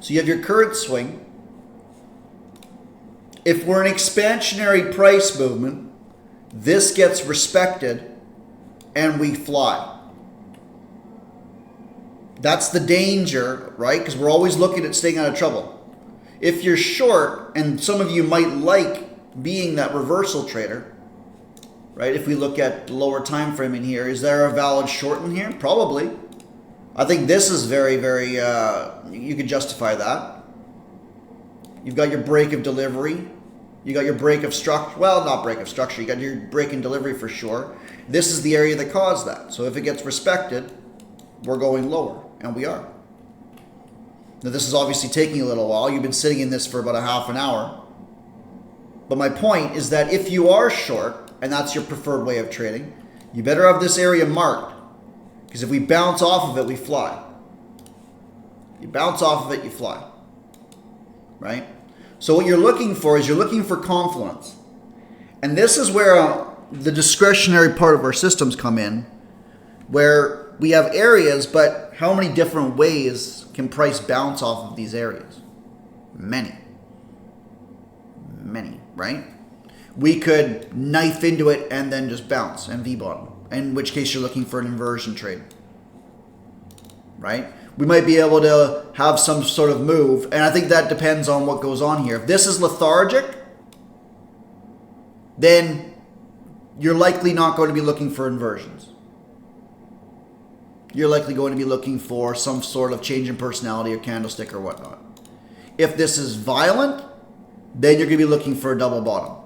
So you have your current swing. If we're an expansionary price movement, this gets respected and we fly. That's the danger, right? Because we're always looking at staying out of trouble. If you're short, and some of you might like being that reversal trader, right? If we look at the lower time frame in here, is there a valid short in here? Probably. I think this is very, very, you could justify that. You've got your break of delivery. You got your break of structure. Well, not break of structure. You got your break in delivery for sure. This is the area that caused that. So if it gets respected, we're going lower, and we are. Now, this is obviously taking a little while. You've been sitting in this for about a half an hour. But my point is that if you are short, and that's your preferred way of trading, you better have this area marked. Because if we bounce off of it, we fly. You bounce off of it, you fly. Right? So what you're looking for is you're looking for confluence. And this is where the discretionary part of our systems come in, where we have areas, but how many different ways can price bounce off of these areas? Many. Many, right? We could knife into it and then just bounce and V-bottom, in which case you're looking for an inversion trade, right? We might be able to have some sort of move, and I think that depends on what goes on here. If this is lethargic, then you're likely not going to be looking for inversions. You're likely going to be looking for some sort of change in personality or candlestick or whatnot. If this is violent, then you're going to be looking for a double bottom.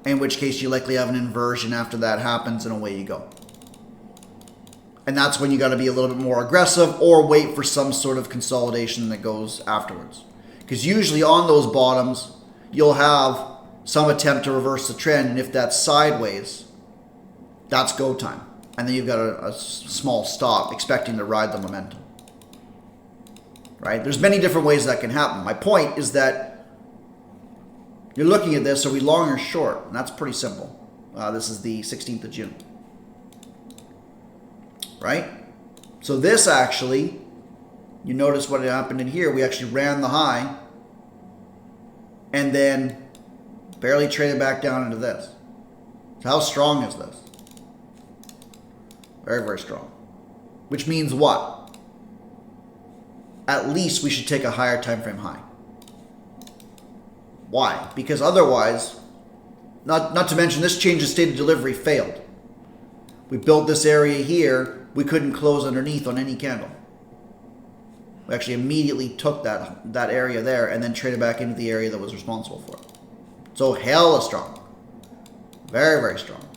In which case you likely have an inversion after that happens and away you go. And that's when you got to be a little bit more aggressive or wait for some sort of consolidation that goes afterwards. Because usually on those bottoms, you'll have some attempt to reverse the trend. And if that's sideways, that's go time. And then you've got a small stop expecting to ride the momentum. Right? There's many different ways that can happen. My point is that you're looking at this, are we long or short? And that's pretty simple. This is the 16th of June. Right? So this actually, you notice what happened in here. We actually ran the high and then barely traded back down into this. So how strong is this? Very, very strong. Which means what? At least we should take a higher time frame high. Why? Because otherwise, not to mention this change of state of delivery failed. We built this area here. We couldn't close underneath on any candle. We actually immediately took that area there and then traded back into the area that was responsible for it. So hella strong. Very, very strong.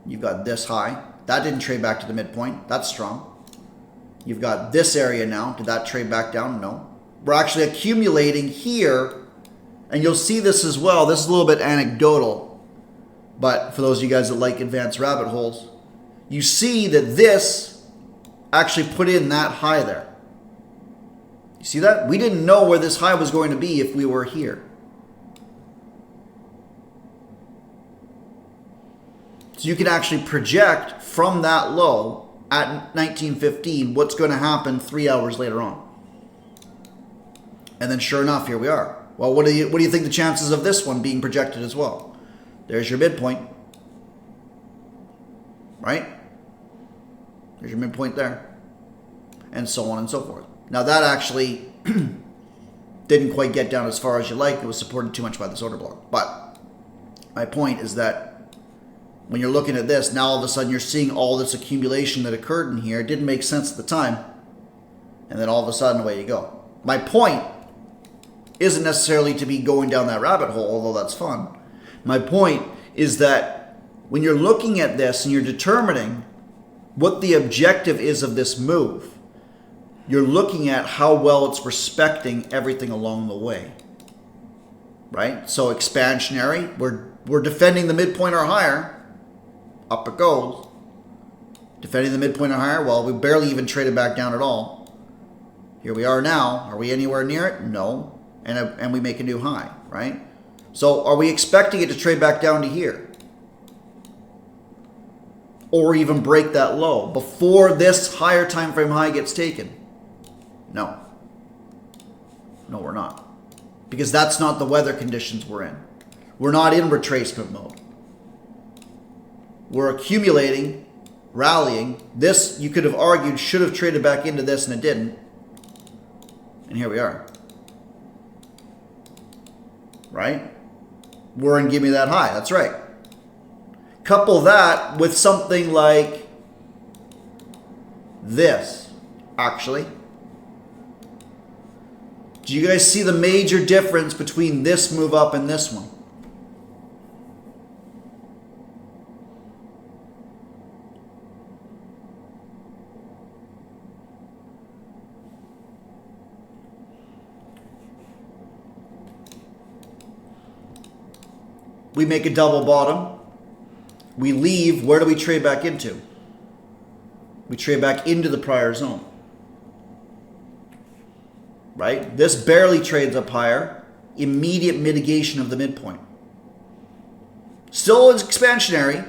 You've got this high. That didn't trade back to the midpoint. That's strong. You've got this area now. Did that trade back down? No. We're actually accumulating here. And you'll see this as well. This is a little bit anecdotal. But for those of you guys that like advanced rabbit holes, you see that this actually put in that high there. You see that? We didn't know where this high was going to be if we were here. So you can actually project from that low at 1915 what's going to happen 3 hours later on. And then sure enough, here we are. Well, what do you think the chances of this one being projected as well? There's your midpoint. Right? There's your midpoint there. And so on and so forth. Now that actually didn't quite get down as far as you like. It was supported too much by this order block. But my point is that when you're looking at this, now all of a sudden you're seeing all this accumulation that occurred in here. It didn't make sense at the time. And then all of a sudden, away you go. My point isn't necessarily to be going down that rabbit hole, although that's fun. My point is that when you're looking at this and you're determining what the objective is of this move, you're looking at how well it's respecting everything along the way. Right? So expansionary, we're defending the midpoint or higher. Up it goes. Defending the midpoint or higher. Well, we barely even traded back down at all. Here we are now. Are we anywhere near it? No. And we make a new high, right? So are we expecting it to trade back down to here? Or even break that low before this higher time frame high gets taken? No. No, we're not. Because that's not the weather conditions we're in. We're not in retracement mode. We're accumulating, rallying. This, you could have argued, should have traded back into this and it didn't. And here we are. Right? We're in give me that high. That's right. Couple that with something like this, actually. Do you guys see the major difference between this move up and this one? We make a double bottom. We leave. Where do we trade back into? We trade back into the prior zone. Right? This barely trades up higher. Immediate mitigation of the midpoint. Still is expansionary.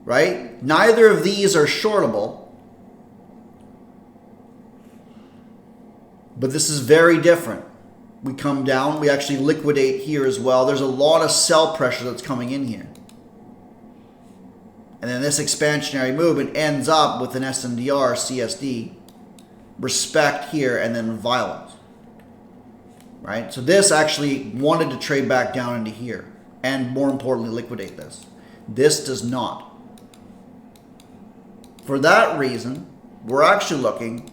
Right? Neither of these are shortable. But this is very different. We come down, we actually liquidate here as well. There's a lot of sell pressure that's coming in here. And then this expansionary movement ends up with an SNDR, CSD, respect here, and then violence. Right? So this actually wanted to trade back down into here. And more importantly, liquidate this. This does not. For that reason, we're actually looking.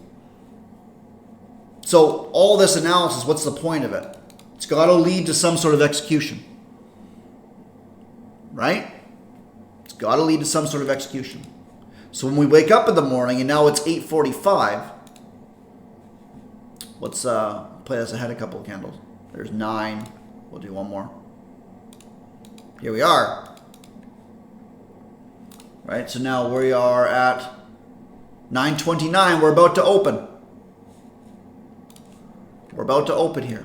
So all this analysis, what's the point of it? It's got to lead to some sort of execution. Right? It's got to lead to some sort of execution. So when we wake up in the morning and now it's 8:45, let's play this ahead a couple of candles. There's 9. We'll do one more. Here we are. Right? So now we are at 9:29. We're about to open. We're about to open here.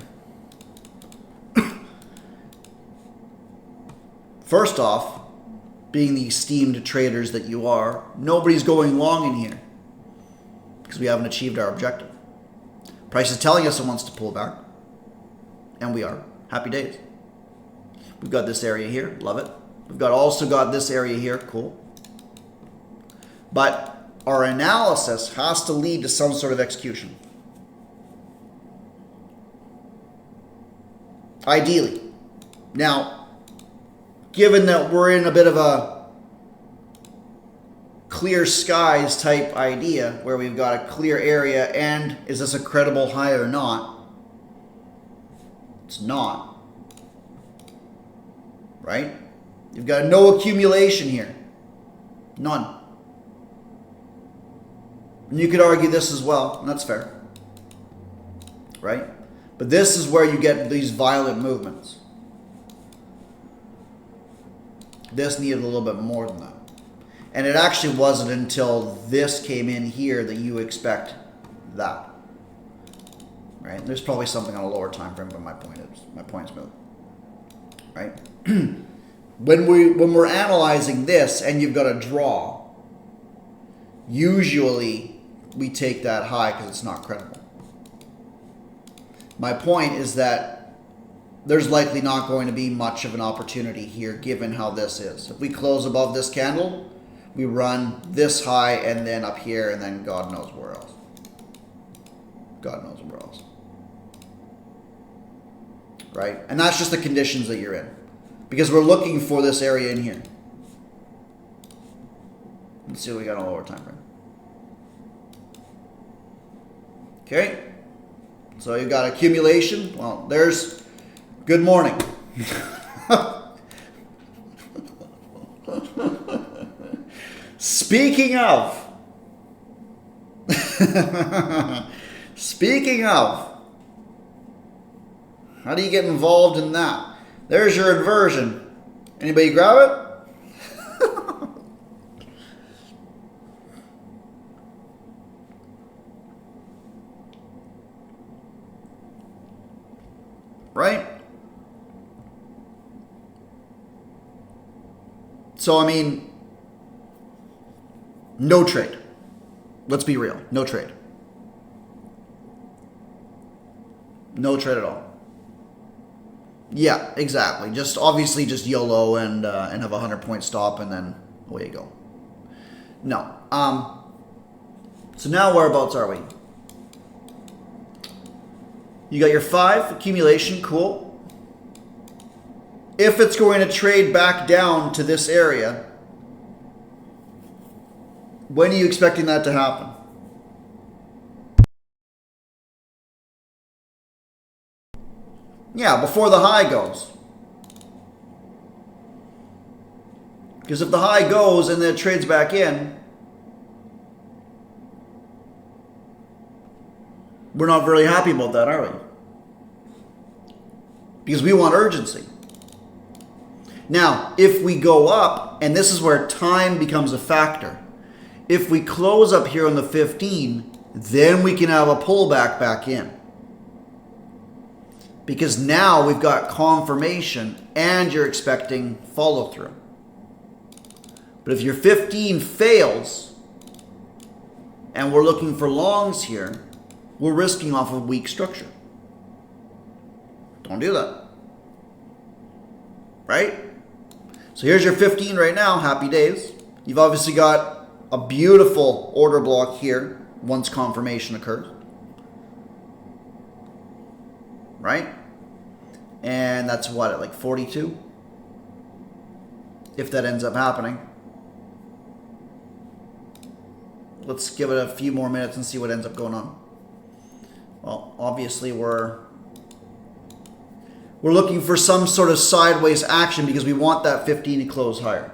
First off, being the esteemed traders that you are, nobody's going long in here because we haven't achieved our objective. Price is telling us it wants to pull back, and we are. Happy days. We've got this area here. Love it. We've also got this area here. Cool. But our analysis has to lead to some sort of execution. Ideally. Now, given that we're in a bit of a clear skies type idea where we've got a clear area and is this a credible high or not? It's not. Right? You've got no accumulation here. None. And you could argue this as well, and that's fair. Right? But this is where you get these violent movements. This needed a little bit more than that. And it actually wasn't until this came in here that you expect that. Right? There's probably something on a lower time frame, but my point's moved. Right? When we're analyzing this and you've got a draw, usually we take that high because it's not credible. My point is that there's likely not going to be much of an opportunity here given how this is. If we close above this candle, we run this high and then up here and then God knows where else. God knows where else. Right? And that's just the conditions that you're in. Because we're looking for this area in here. Let's see what we got on a lower time frame. Okay. So you've got accumulation. Well, there's good morning. Speaking of, how do you get involved in that? There's your inversion. Anybody grab it? Right? So, I mean, no trade. Let's be real. No trade. No trade at all. Yeah, exactly. Just obviously just YOLO and have a 100-point stop, and then away you go. No. So now whereabouts are we? You got your 5 accumulation, cool. If it's going to trade back down to this area, when are you expecting that to happen? Yeah, before the high goes. Because if the high goes and then it trades back in, we're not very happy about that, are we? Because we want urgency. Now, if we go up, and this is where time becomes a factor, if we close up here on the 15, then we can have a pullback back in. Because now we've got confirmation and you're expecting follow through. But if your 15 fails and we're looking for longs here, we're risking off of weak structure. Don't do that. Right? So here's your 15 right now. Happy days. You've obviously got a beautiful order block here once confirmation occurs. Right? And that's what, at like 42? If that ends up happening. Let's give it a few more minutes and see what ends up going on. Well, obviously we're looking for some sort of sideways action because we want that 15 to close higher.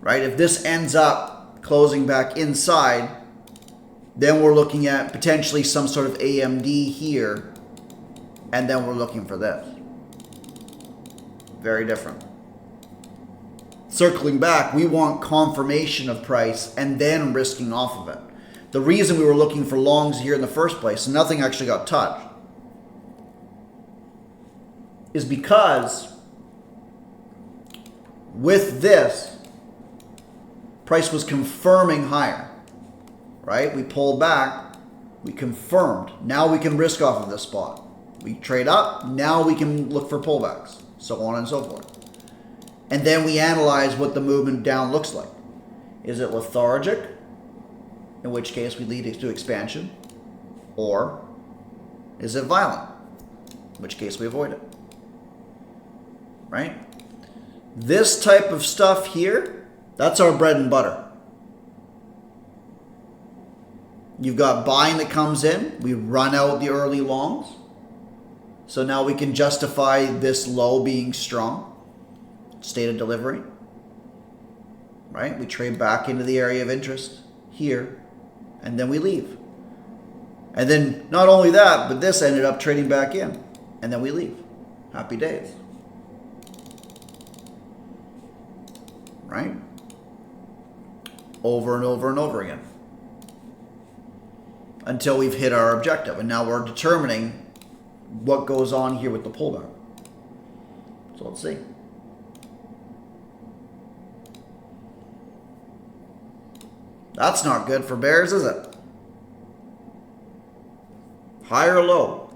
Right? If this ends up closing back inside, then we're looking at potentially some sort of AMD here, and then we're looking for this. Very different. Circling back, we want confirmation of price and then risking off of it. The reason we were looking for longs here in the first place, and nothing actually got touched, is because with this, price was confirming higher, right? We pulled back, we confirmed. Now we can risk off of this spot. We trade up, now we can look for pullbacks, so on and so forth. And then we analyze what the movement down looks like. Is it lethargic? In which case we lead to expansion. Or is it violent? In which case we avoid it. Right? This type of stuff here, that's our bread and butter. You've got buying that comes in. We run out the early longs. So now we can justify this low being strong. State of delivery. Right? We trade back into the area of interest here. And then we leave. And then not only that, but this ended up trading back in. And then we leave. Happy days. Right? Over and over and over again. Until we've hit our objective. And now we're determining what goes on here with the pullback. So let's see. That's not good for bears, is it? High or low?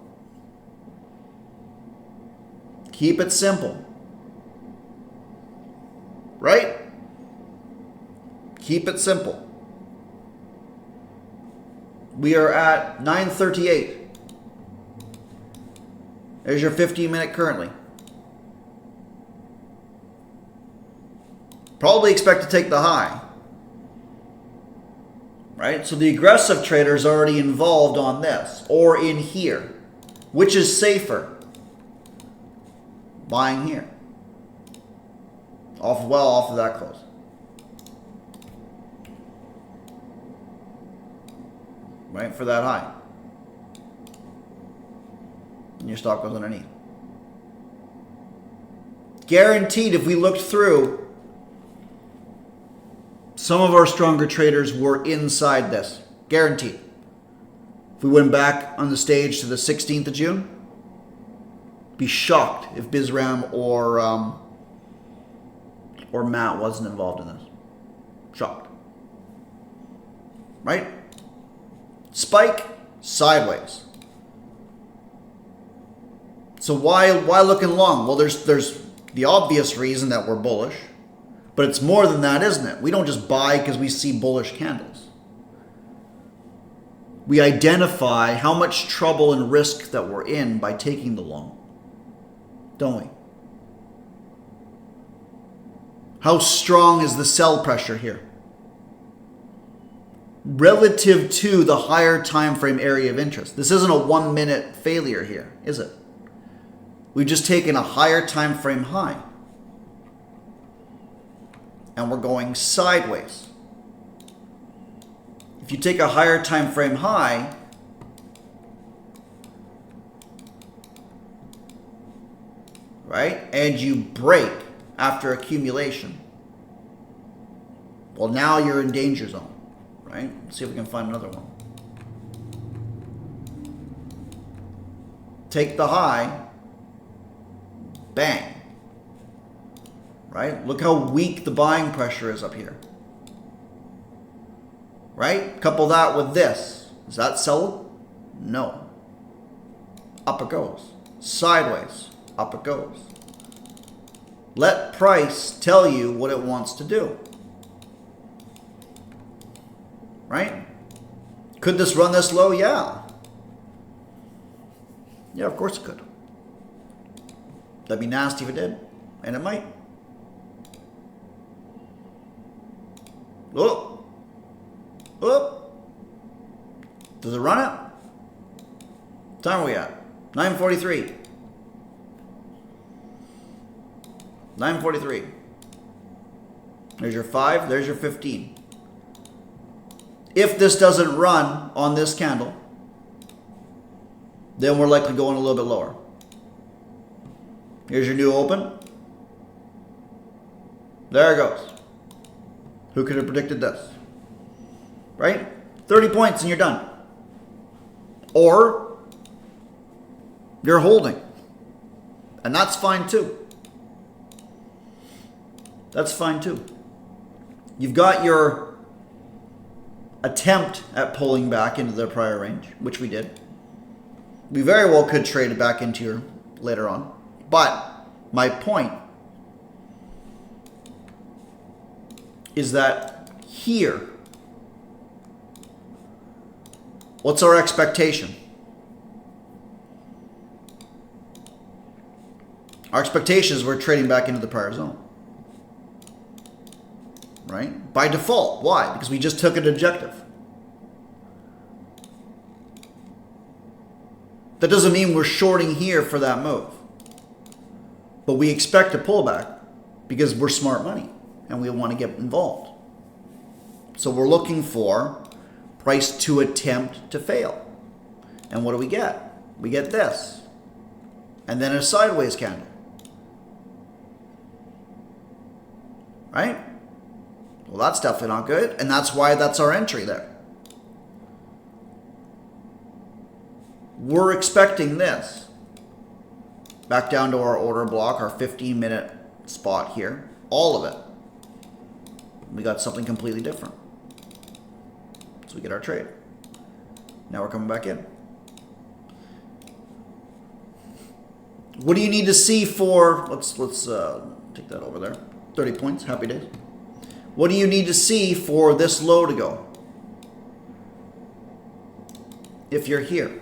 Keep it simple. Right? Keep it simple. We are at 9:38. There's your 15-minute currently. Probably expect to take the high. Right? So the aggressive trader is already involved on this or in here. Which is safer? Buying here. Off of that close. Right? For that high. And your stop goes underneath. Guaranteed if we looked through, some of our stronger traders were inside this. Guaranteed. If we went back on the stage to the 16th of June, be shocked if Bizram or Matt wasn't involved in this. Shocked. Right? Spike, sideways. So why looking long? Well, there's the obvious reason that we're bullish, but it's more than that, isn't it? We don't just buy because we see bullish candles. We identify how much trouble and risk that we're in by taking the long, don't we? How strong is the sell pressure here? Relative to the higher time frame area of interest. This isn't a 1 minute failure here, is it? We've just taken a higher time frame high. And we're going sideways. If you take a higher time frame high, right, and you break after accumulation, well, now you're in danger zone, right? Let's see if we can find another one. Take the high, bang, right? Look how weak the buying pressure is up here, right? Couple that with this. Is that sellable? No. Up it goes. Sideways, up it goes. Let price tell you what it wants to do. Right? Could this run this low? Yeah. Yeah, of course it could. That'd be nasty if it did. And it might. Oh. Oh. Does it run it? What time are we at? 9:43. 9:43. There's your 5, there's your 15. If this doesn't run on this candle, then we're likely going a little bit lower. Here's your new open. There it goes. Who could have predicted this? Right? 30 points and you're done. Or you're holding. And that's fine too. That's fine too. You've got your attempt at pulling back into the prior range, which we did. We very well could trade it back into your later on. But my point is that here, what's our expectation? Our expectation is we're trading back into the prior zone. Right? By default. Why? Because we just took an objective. That doesn't mean we're shorting here for that move. But we expect a pullback because we're smart money and we want to get involved. So we're looking for price to attempt to fail. And what do we get? We get this. And then a sideways candle. Right? Well, that's definitely not good. And that's why that's our entry there. We're expecting this. Back down to our order block, our 15-minute spot here. All of it. We got something completely different. So we get our trade. Now we're coming back in. What do you need to see for, let's take that over there. 30 points, happy days. What do you need to see for this low to go? If you're here.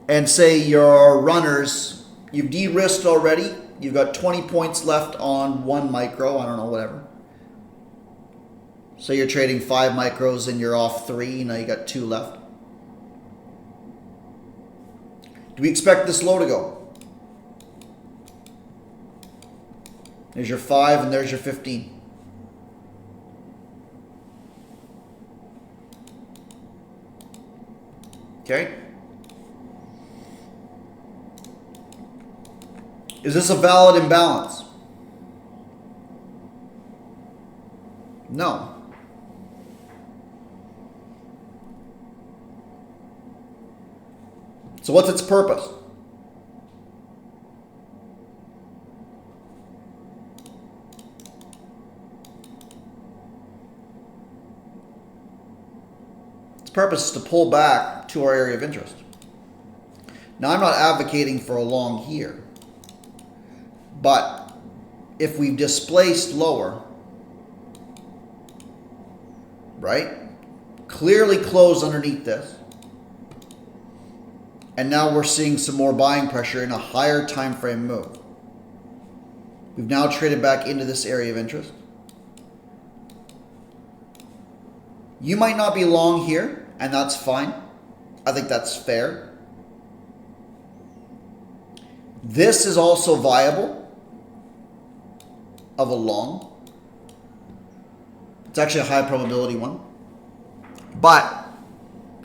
And say your runners, you've de-risked already. You've got 20 points left on 1 micro, I don't know, whatever. So you're trading 5 micros and you're off 3, now you got 2 left. Do we expect this low to go? There's your 5 and there's your 15. Okay. Is this a valid imbalance? No. So what's its purpose? Its purpose is to pull back to our area of interest. Now, I'm not advocating for a long here, but if we've displaced lower, right, clearly closed underneath this, and now we're seeing some more buying pressure in a higher time frame move. We've now traded back into this area of interest. You might not be long here, and that's fine. I think that's fair. This is also viable of a long. It's actually a high probability one. But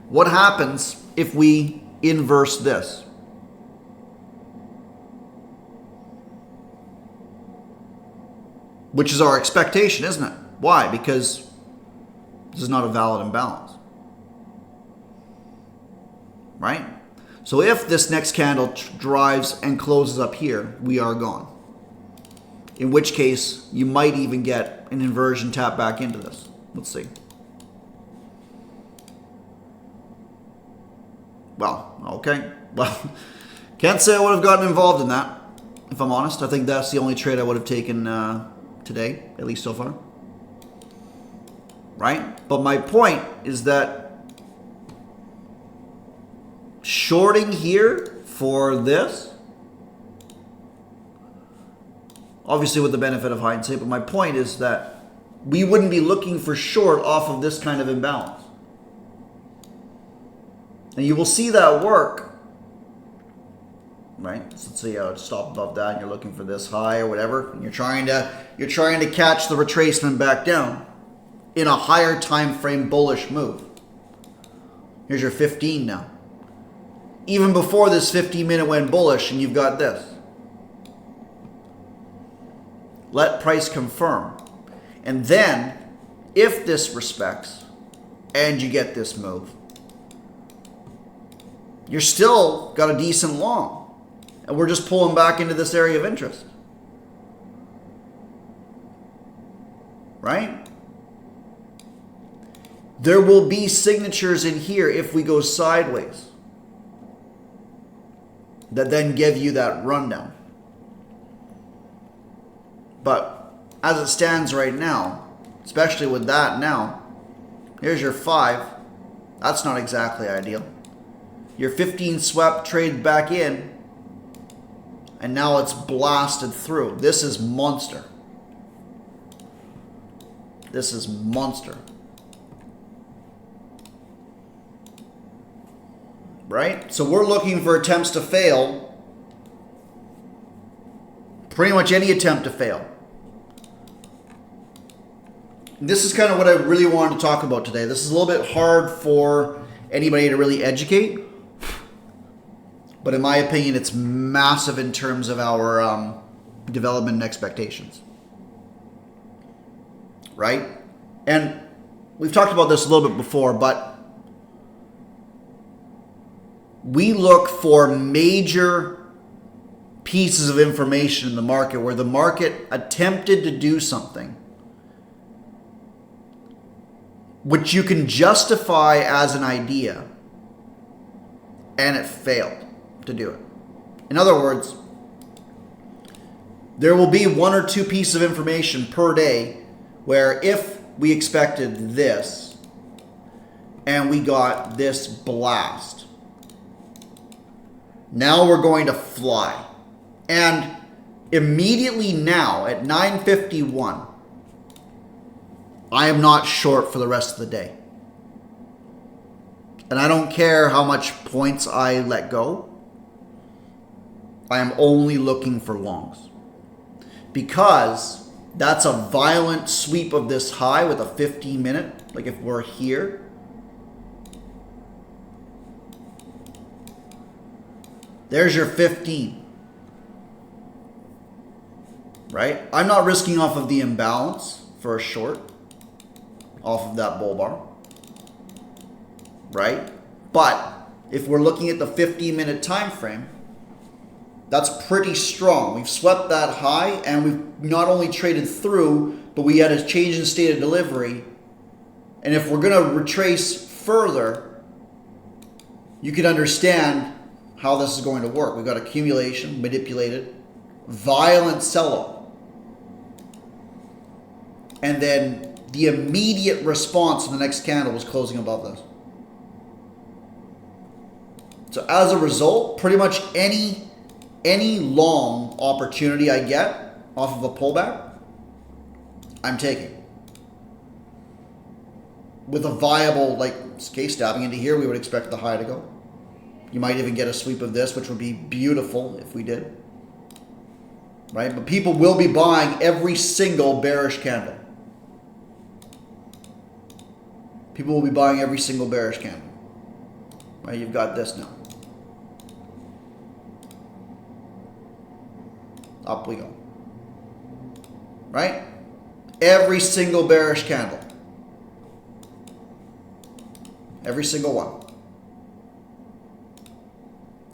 what happens if we inverse this? Which is our expectation, isn't it? Why? Because this is not a valid imbalance. Right? So if this next candle drives and closes up here, we are gone. In which case, you might even get an inversion tap back into this. Let's see. Well, okay. Well, can't say I would have gotten involved in that, if I'm honest. I think that's the only trade I would have taken today, at least so far. Right? But my point is that shorting here for this, obviously with the benefit of hindsight, but my point is that we wouldn't be looking for short off of this kind of imbalance. And you will see that work, right? So let's say stop above that and you're looking for this high or whatever, and you're trying to catch the retracement back down in a higher time frame bullish move. Here's your 15 now. Even before this 15-minute went bullish and you've got this. Let price confirm. And then, if this respects and you get this move, you're still got a decent long. And we're just pulling back into this area of interest. Right? There will be signatures in here if we go sideways that then give you that rundown. But as it stands right now, especially with that now, here's your 5. That's not exactly ideal. Your 15 swept, trade back in, and now it's blasted through. This is monster. This is monster. Right? So we're looking for attempts to fail. Pretty much any attempt to fail. This is kind of what I really wanted to talk about today. This is a little bit hard for anybody to really educate. But in my opinion, it's massive in terms of our development and expectations. Right? And we've talked about this a little bit before, but we look for major pieces of information in the market where the market attempted to do something which you can justify as an idea and it failed to do it. In other words, there will be 1 or 2 pieces of information per day where if we expected this and we got this blast, now we're going to fly. And immediately now at 9:51, I am not short for the rest of the day. And I don't care how much points I let go. I am only looking for longs. Because that's a violent sweep of this high with a 15-minute. Like if we're here. There's your 15. Right? I'm not risking off of the imbalance for a short. Off of that bull bar. Right? But if we're looking at the 15-minute time frame, that's pretty strong. We've swept that high and we've not only traded through, but we had a change in state of delivery. And if we're going to retrace further, you can understand how this is going to work. We've got accumulation, manipulated, violent sell-off. And then the immediate response in the next candle was closing above this. So as a result, pretty much any long opportunity I get off of a pullback, I'm taking. With a viable, like, case stabbing into here, we would expect the high to go. You might even get a sweep of this, which would be beautiful if we did. Right? But people will be buying every single bearish candle. People will be buying every single bearish candle. Right? You've got this now. Up we go. Right? Every single bearish candle. Every single one.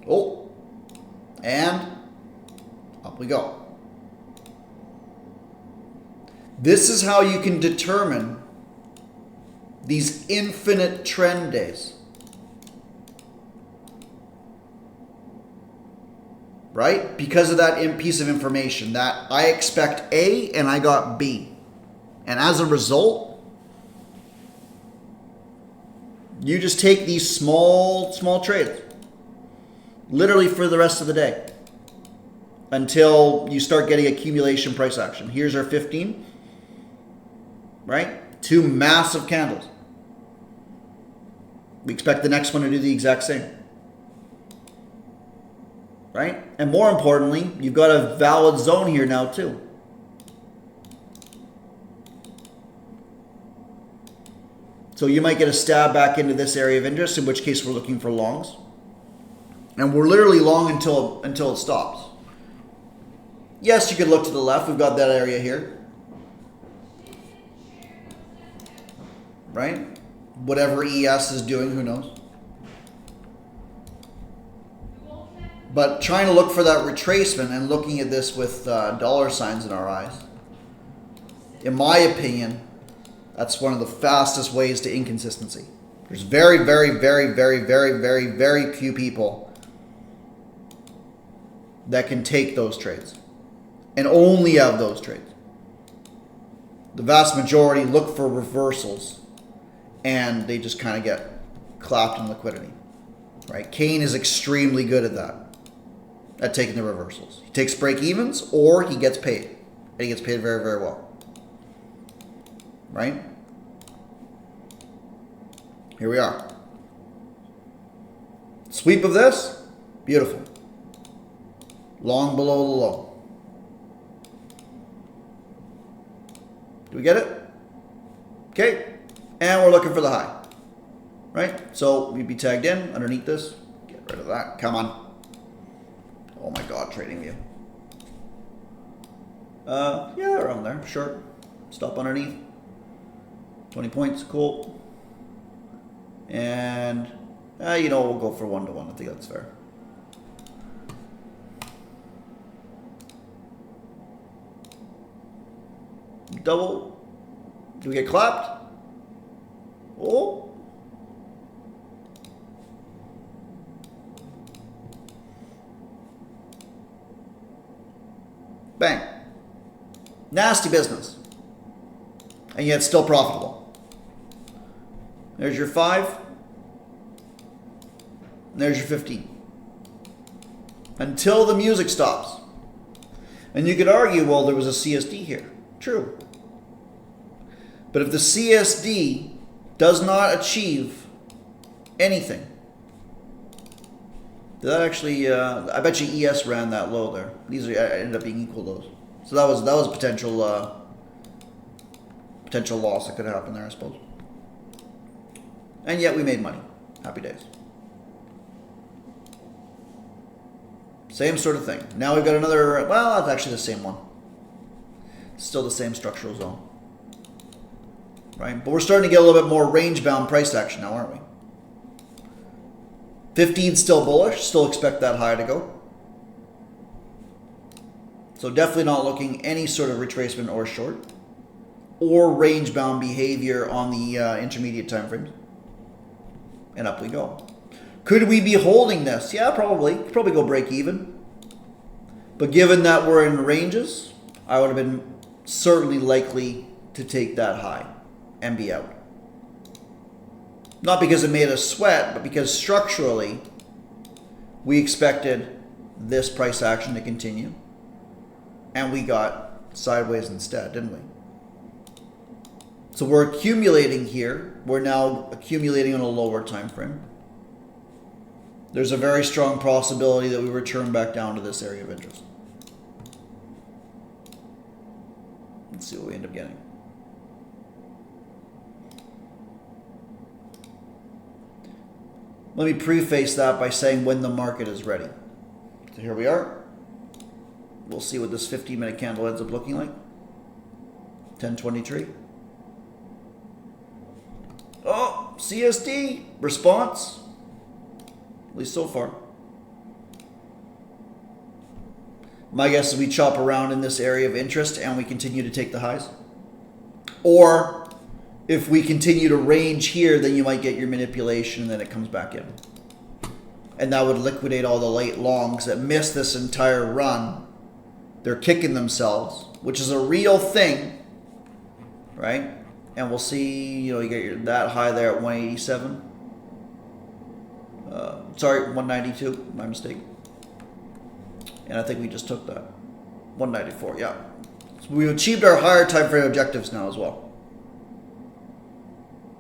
Oh. And up we go. This is how you can determine these infinite trend days. Right? Because of that piece of information that I expect A and I got B. And as a result, you just take these small trades. Literally for the rest of the day. Until you start getting accumulation price action. Here's our 15. Right? 2 massive candles. We expect the next one to do the exact same. Right? And more importantly, you've got a valid zone here now too. So you might get a stab back into this area of interest, in which case we're looking for longs. And we're literally long until it stops. Yes, you could look to the left. We've got that area here. Right? Whatever ES is doing, who knows? But trying to look for that retracement and looking at this with dollar signs in our eyes, in my opinion, that's one of the fastest ways to inconsistency. There's very, very, very, very, very, very, very few people that can take those trades and only have those trades. The vast majority look for reversals and they just kind of get clapped in liquidity. Right? Kane is extremely good at that. At taking the reversals. He takes break evens or he gets paid. And he gets paid very, very well. Right? Here we are. Sweep of this. Beautiful. Long below the low. Do we get it? Okay. And we're looking for the high. Right? So we'd be tagged in underneath this. Get rid of that. Come on. Oh my God, trading view. Yeah, around there, sure. Stop underneath. 20 points, cool. And, you know, we'll go for 1-to-1. I think that's fair. Double. Do we get clapped? Oh. Bang. Nasty business. And yet still profitable. There's your 5. And there's your 15. Until the music stops. And you could argue, well, there was a CSD here. True. But if the CSD does not achieve anything, did that actually? I bet you ES ran that low there. These ended up being equal lows. So that was a potential loss that could have happened there, I suppose. And yet we made money. Happy days. Same sort of thing. Now we've got another. Well, that's actually the same one. Still the same structural zone, right? But we're starting to get a little bit more range-bound price action now, aren't we? 15 still bullish, still expect that high to go. So definitely not looking any sort of retracement or short or range-bound behavior on the intermediate time frames. And up we go. Could we be holding this? Yeah, probably. Could probably go break even. But given that we're in ranges, I would have been certainly likely to take that high and be out. Not because it made us sweat, but because structurally, we expected this price action to continue. And we got sideways instead, didn't we? So we're accumulating here. We're now accumulating on a lower time frame. There's a very strong possibility that we return back down to this area of interest. Let's see what we end up getting. Let me preface that by saying when the market is ready. So here we are. We'll see what this 15-minute candle ends up looking like. 1023. Oh, CSD response. At least so far. My guess is we chop around in this area of interest and we continue to take the highs. Or if we continue to range here, then you might get your manipulation and then it comes back in. And that would liquidate all the late longs that missed this entire run. They're kicking themselves, which is a real thing, right? And we'll see, you know, you get that high there at 187. Sorry, 192, my mistake. And I think we just took that. 194, yeah. So we've achieved our higher time frame objectives now as well,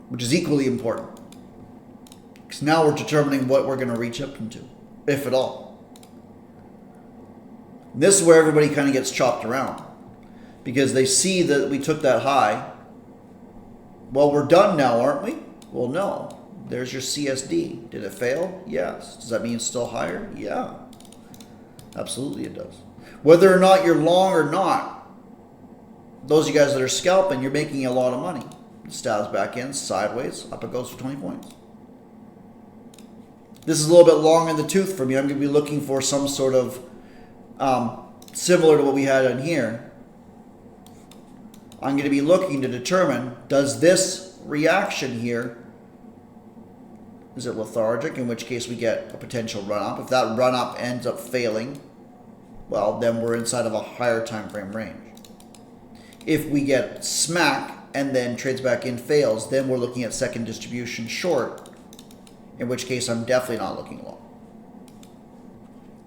which is equally important. Because now we're determining what we're going to reach up into, if at all. And this is where everybody kind of gets chopped around. Because they see that we took that high. Well, we're done now, aren't we? Well, no. There's your CSD. Did it fail? Yes. Does that mean it's still higher? Yeah. Absolutely it does. Whether or not you're long or not, those of you guys that are scalping, you're making a lot of money. It stabs back in, sideways, up it goes for 20 points. This is a little bit long in the tooth for me. I'm going to be looking for some sort of similar to what we had on here. I'm going to be looking to determine, does this reaction here, is it lethargic, in which case we get a potential run-up. If that run-up ends up failing, well, then we're inside of a higher time frame range. If we get smack and then trades back in, fails, then we're looking at second distribution short, in which case I'm definitely not looking long.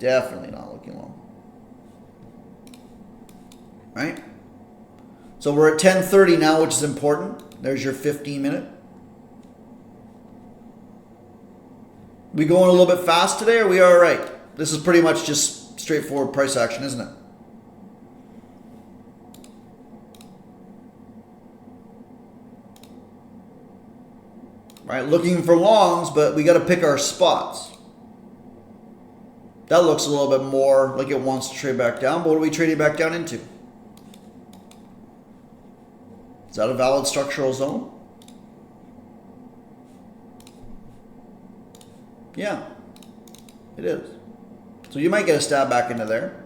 Definitely not looking long. Right? So we're at 10:30 now, which is important. There's your 15-minute. We going a little bit fast today, or are we all right? This is pretty much just straightforward price action, isn't it? Right, looking for longs, but we got to pick our spots. That looks a little bit more like it wants to trade back down, but what are we trading back down into? Is that a valid structural zone? Yeah, it is. So you might get a stab back into there.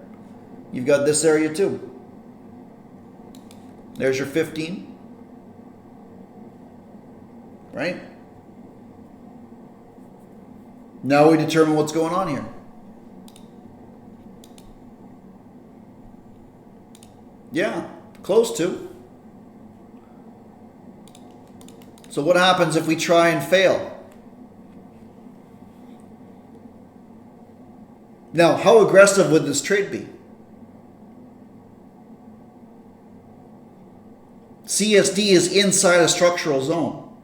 You've got this area too. There's your 15. Right? Now we determine what's going on here. Yeah, close to. So what happens if we try and fail? Now, how aggressive would this trade be? CSD is inside a structural zone.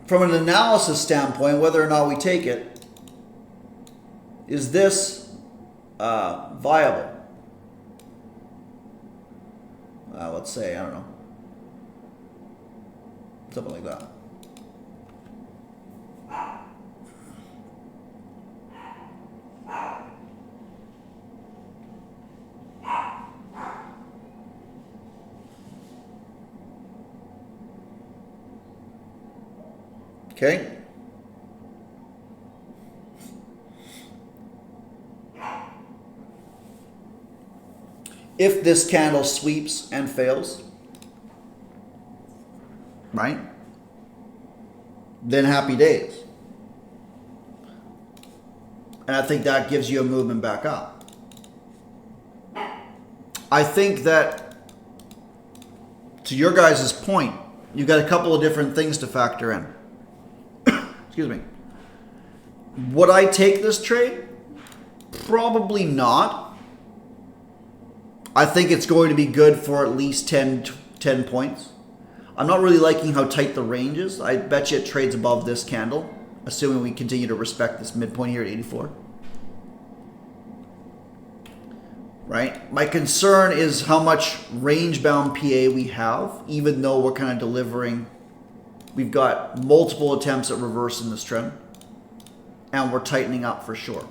From an analysis standpoint, whether or not we take it, is this viable? Let's say, I don't know, something like that. Okay. If this candle sweeps and fails, right? then happy days. And I think that gives you a movement back up. I think that, to your guys' point, you've got a couple of different things to factor in. Excuse me. Would I take this trade? Probably not. I think it's going to be good for at least 10 points. I'm not really liking how tight the range is. I bet you it trades above this candle, assuming we continue to respect this midpoint here at 84. Right? My concern is how much range-bound PA we have, even though we're kind of delivering. We've got multiple attempts at reversing this trend, and we're tightening up for sure.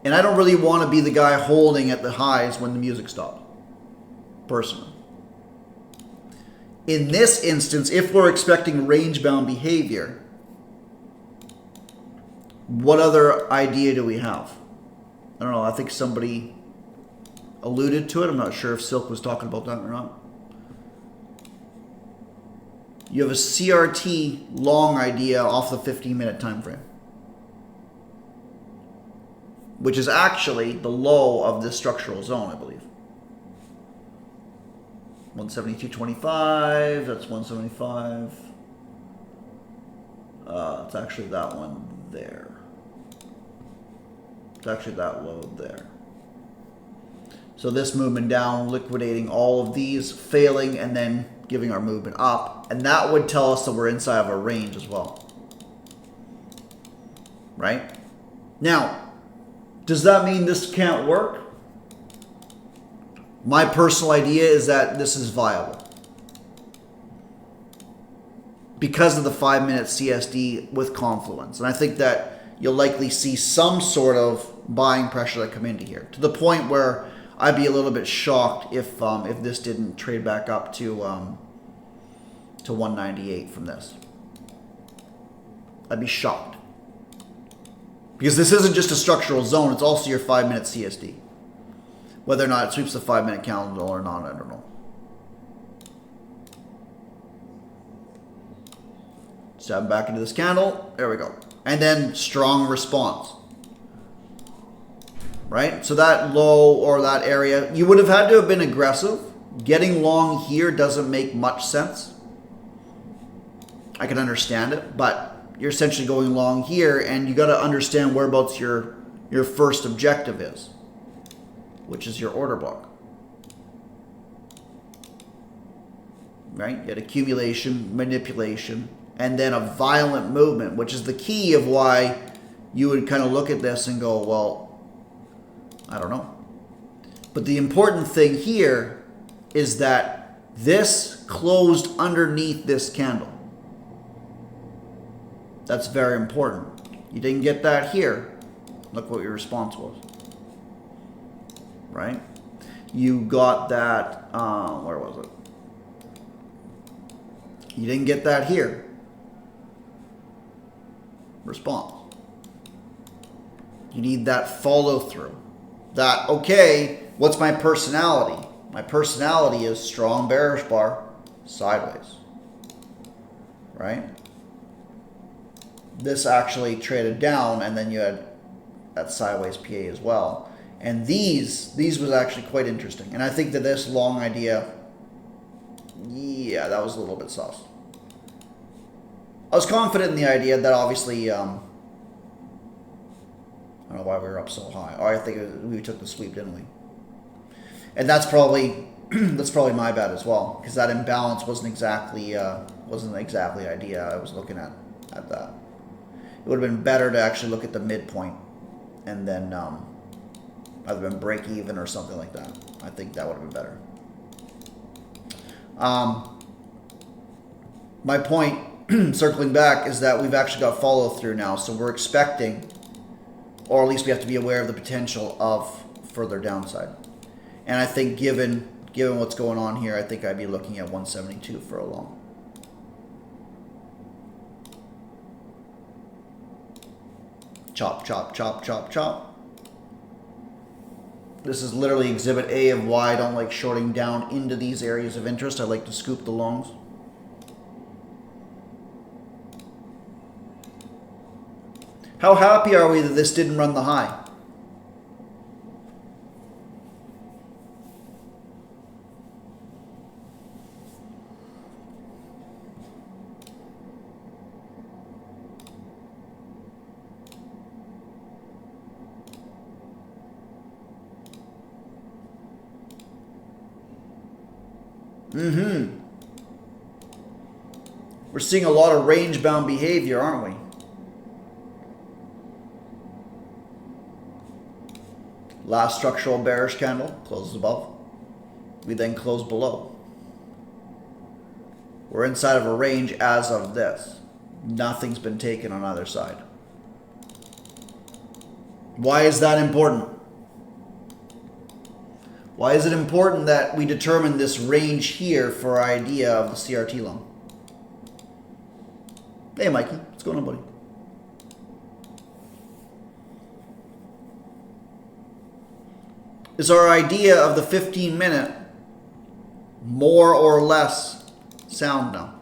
And I don't really want to be the guy holding at the highs when the music stops, personally. In this instance, if we're expecting range-bound behavior, what other idea do we have? I don't know. I think somebody alluded to it. I'm not sure if Silk was talking about that or not. You have a CRT long idea off the 15-minute time frame, which is actually the low of this structural zone, I believe. 172.25, that's 175. It's actually that one there. It's actually that low there. So this movement down, liquidating all of these, failing, and then giving our movement up. And that would tell us that we're inside of a range as well. Right? Now, does that mean this can't work? My personal idea is that this is viable because of the 5-minute CSD with confluence. And I think that you'll likely see some sort of buying pressure that come into here, to the point where I'd be a little bit shocked if this didn't trade back up to 198 from this. I'd be shocked. Because this isn't just a structural zone, it's also your 5-minute CSD. Whether or not it sweeps the 5-minute calendar or not, I don't know. Stab back into this candle. There we go. And then strong response. Right? So that low or that area, you would have had to have been aggressive. Getting long here doesn't make much sense. I can understand it, but you're essentially going long here, and you got to understand whereabouts your first objective is, which is your order block. Right? You had accumulation, manipulation, and then a violent movement, which is the key of why you would kind of look at this and go, well, I don't know. But the important thing here is that this closed underneath this candle. That's very important. You didn't get that here. Look what your response was. Right? You got that, where was it? You didn't get that here. Response. You need that follow through. That, okay, what's my personality? My personality is strong bearish bar, sideways. Right? This actually traded down, and then you had that sideways PA as well. And these was actually quite interesting. And I think that this long idea, yeah, that was a little bit sus. I was confident in the idea that obviously, I don't know why we were up so high. Oh, I think we took the sweep, didn't we? And that's probably my bad as well, because that imbalance wasn't exactly the idea I was looking at that. It would have been better to actually look at the midpoint and then either been break even or something like that. I think that would have been better. My point, circling back, is that we've actually got follow through now, so we're expecting, or at least we have to be aware of the potential of further downside. And I think given what's going on here, I think I'd be looking at 172 for a long. Chop, chop, chop, chop, chop. This is literally exhibit A of why I don't like shorting down into these areas of interest. I like to scoop the longs. How happy are we that this didn't run the high? We're seeing a lot of range-bound behavior, aren't we? Last structural bearish candle closes above. We then close below. We're inside of a range as of this. Nothing's been taken on either side. Why is that important? Why is it important that we determine this range here for our idea of the CRT loan? Hey, Mikey, what's going on, buddy? Is our idea of the 15-minute more or less sound now?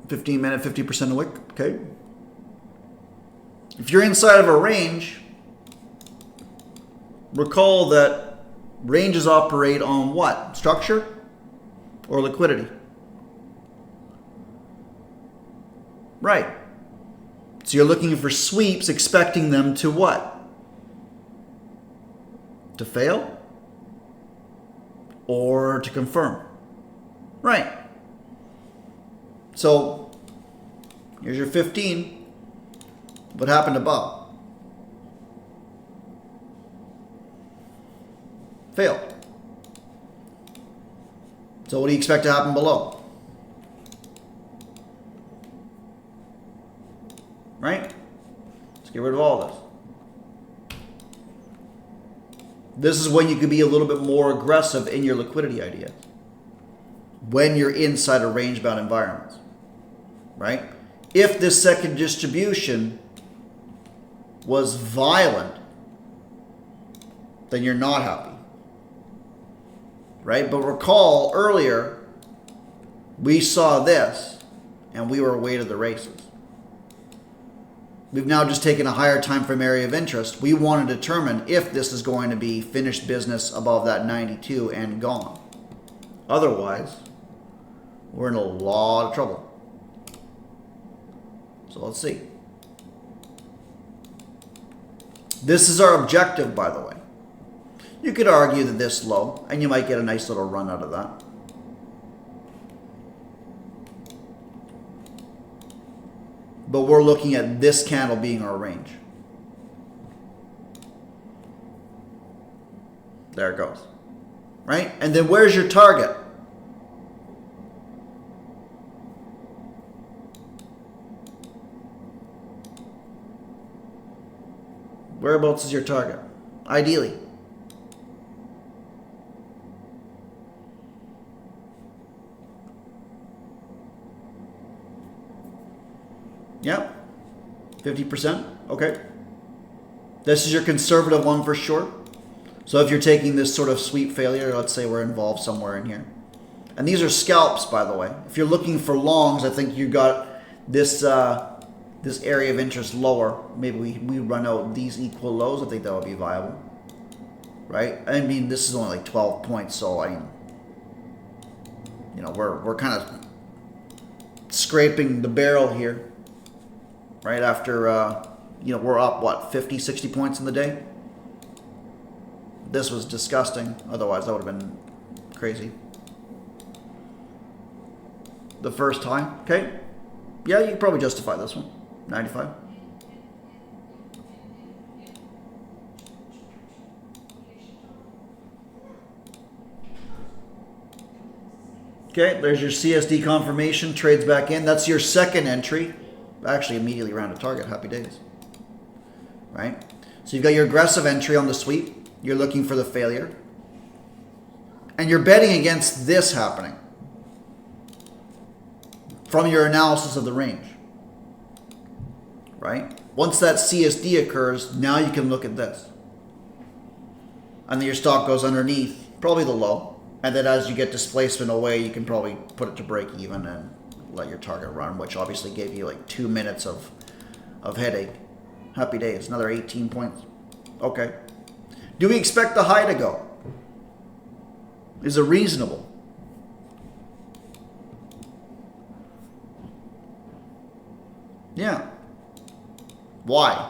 $15-minute, 50% a wick, okay? If you're inside of a range, recall that ranges operate on what? Structure or liquidity? Right. So you're looking for sweeps, expecting them to what? To fail? Or to confirm? Right. So here's your 15. What happened above? Failed. So what do you expect to happen below? Right? Let's get rid of all this. This is when you could be a little bit more aggressive in your liquidity ideas. When you're inside of range-bound environments. Right? If this second distribution was violent, then you're not happy. Right? But recall earlier, we saw this and we were away to the races. We've now just taken a higher time frame area of interest. We want to determine if this is going to be finished business above that 92 and gone. Otherwise, we're in a lot of trouble. So let's see. This is our objective, by the way. You could argue that this low, and you might get a nice little run out of that. But we're looking at this candle being our range. There it goes. Right? And then where's your target? Whereabouts is your target? Ideally. Yep. 50%. Okay. This is your conservative one for sure. So if you're taking this sort of sweep failure, let's say we're involved somewhere in here. And these are scalps, by the way. If you're looking for longs, I think you got this this area of interest lower. Maybe we run out these equal lows. I think that would be viable. Right? I mean, this is only like 12 points, so I mean, you know, we're kind of scraping the barrel here. Right after, you know, we're up, what, 50, 60 points in the day? This was disgusting. Otherwise, that would have been crazy. The first time, okay? Yeah, you can probably justify this one. 95. Okay, there's your CSD confirmation. Trades back in. That's your second entry. Actually, immediately around a target. Happy days. Right? So you've got your aggressive entry on the sweep. You're looking for the failure. And you're betting against this happening from your analysis of the range. Right? Once that CSD occurs, now you can look at this. and then your stop goes underneath, probably the low. And then as you get displacement away, you can probably put it to break even and let your target run, which obviously gave you like 2 minutes of headache. Happy days, another 18 points. Okay. Do we expect the high to go? Is it reasonable? Yeah. Why?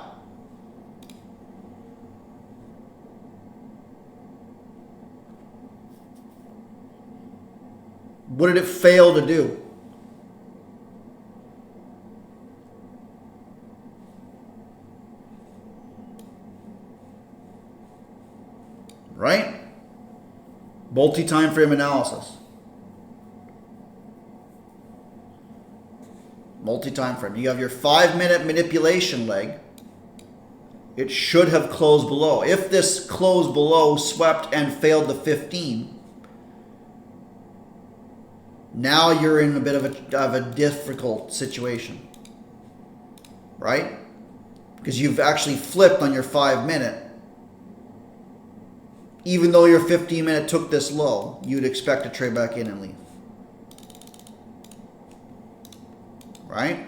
What did it fail to do? Right? Multi-time frame analysis. Multi-time frame. You have your 5-minute manipulation leg. It should have closed below. If this closed below, swept, and failed the 15, now you're in a bit of a difficult situation. Right? Because you've actually flipped on your 5-minute. Even though your 15-minute took this low, you'd expect to trade back in and leave. Right?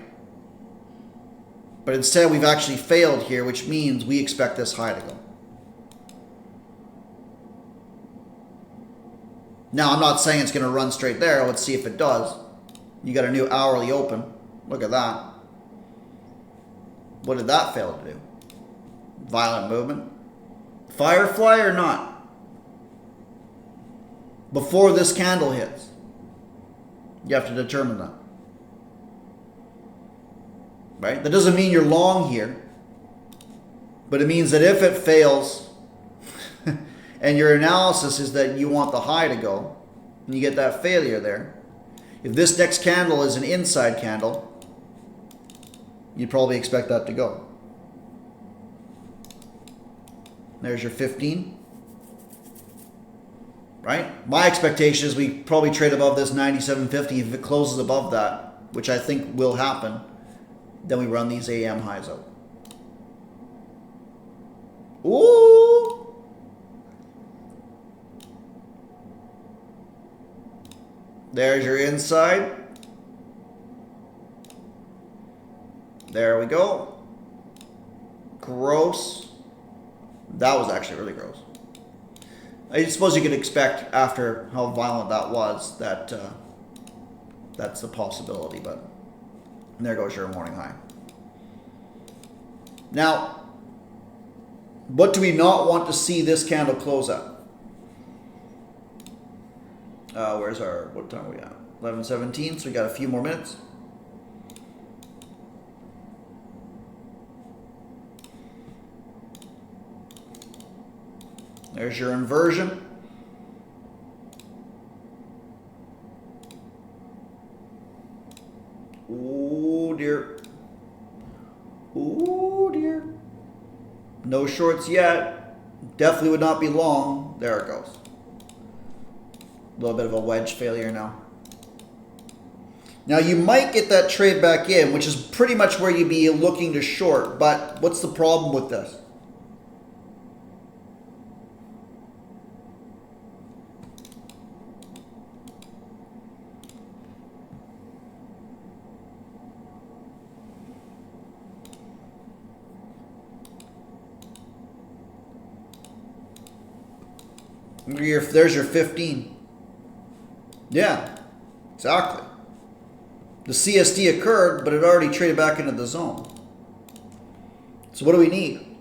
But instead, we've actually failed here, which means we expect this high to go. Now, I'm not saying it's going to run straight there. Let's see if it does. You got a new hourly open. Look at that. What did that fail to do? Violent movement. Firefly or not? Before this candle hits. You have to determine that. Right? That doesn't mean you're long here. But it means that if it fails, and your analysis is that you want the high to go, and you get that failure there, if this next candle is an inside candle, you'd probably expect that to go. There's your 15. Right? My expectation is we probably trade above this 97.50. If it closes above that, which I think will happen, then we run these AM highs out. Ooh! There's your inside. There we go. Gross. That was actually really gross. I suppose you could expect, after how violent that was, that that's the possibility, but there goes your morning high. Now, what do we not want to see this candle close at? Where's our, what time are we at? 11:17, so we got a few more minutes. There's your inversion. Oh dear. Oh dear. No shorts yet. Definitely would not be long. There it goes. A little bit of a wedge failure now. Now you might get that trade back in, which is pretty much where you'd be looking to short, but what's the problem with this? There's your 15. Yeah, exactly. The CSD occurred, but it already traded back into the zone. So what do we need?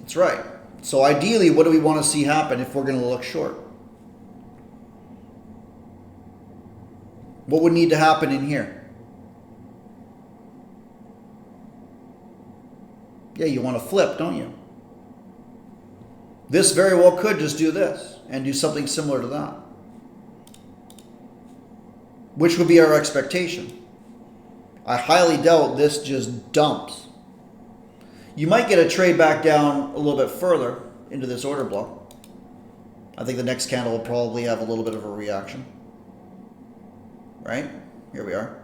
That's right. So ideally, what do we want to see happen if we're going to look short? What would need to happen in here? Yeah, you want to flip, don't you? This very well could just do this and do something similar to that, which would be our expectation. I highly doubt this just dumps. You might get a trade back down a little bit further into this order block. I think the next candle will probably have a little bit of a reaction. Right? Here we are.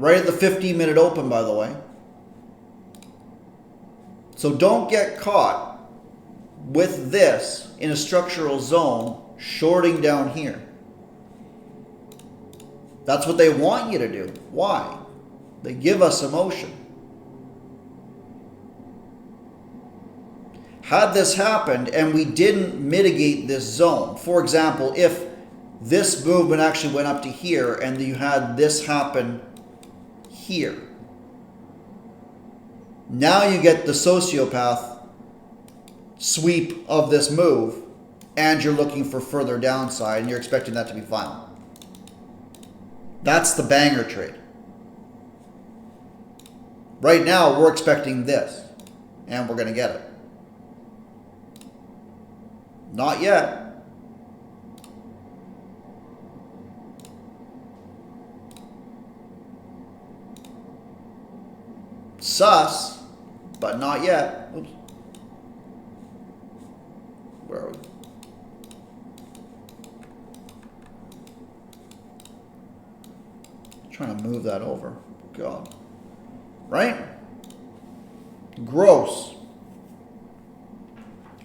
right at the 15-minute open, by the way. So don't get caught with this in a structural zone shorting down here. That's what they want you to do. Why? They give us emotion. Had this happened and we didn't mitigate this zone, for example, if this movement actually went up to here and you had this happen here, now you get the sociopath sweep of this move and you're looking for further downside and you're expecting that to be violent. That's the banger trade. Right now we're expecting this and we're going to get it. Not yet. Sus, but not yet. Oops. Where are we? Trying to move that over. God. Right? Gross.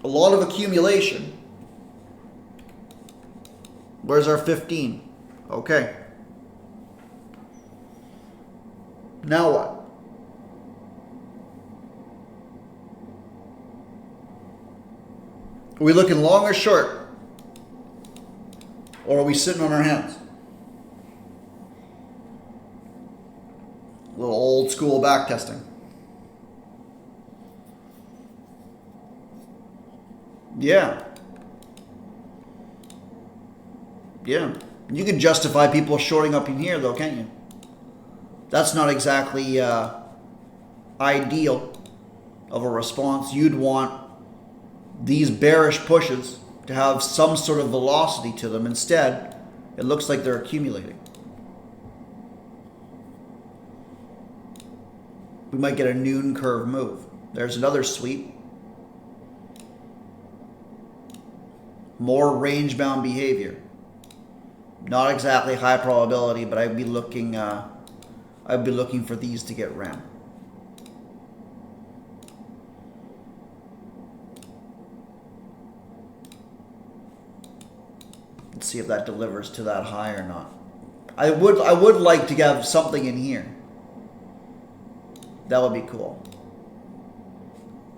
A lot of accumulation. Where's our 15? Okay. Now what? Are we looking long or short? Or are we sitting on our hands? A little old school backtesting. Yeah. Yeah. You can justify people shorting up in here though, can't you? That's not exactly ideal of a response. You'd want these bearish pushes to have some sort of velocity to them. Instead, it looks like they're accumulating. We might get a noon curve move. There's another sweep. More range-bound behavior. Not exactly high probability, but I'd be looking for these to get ran. Let's see if that delivers to that high or not. I would like to have something in here. That would be cool.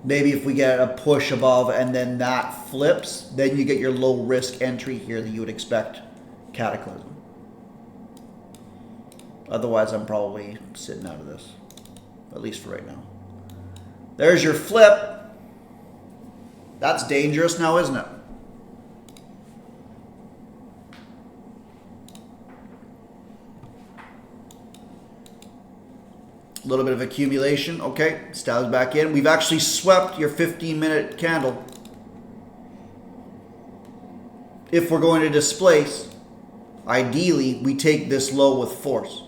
Maybe if we get a push above and then that flips, then you get your low risk entry here that you would expect cataclysm. Otherwise, I'm probably sitting out of this, at least for right now. There's your flip. That's dangerous now, isn't it? A little bit of accumulation. Okay, stabs back in. We've actually swept your 15-minute candle. If we're going to displace, ideally, we take this low with force,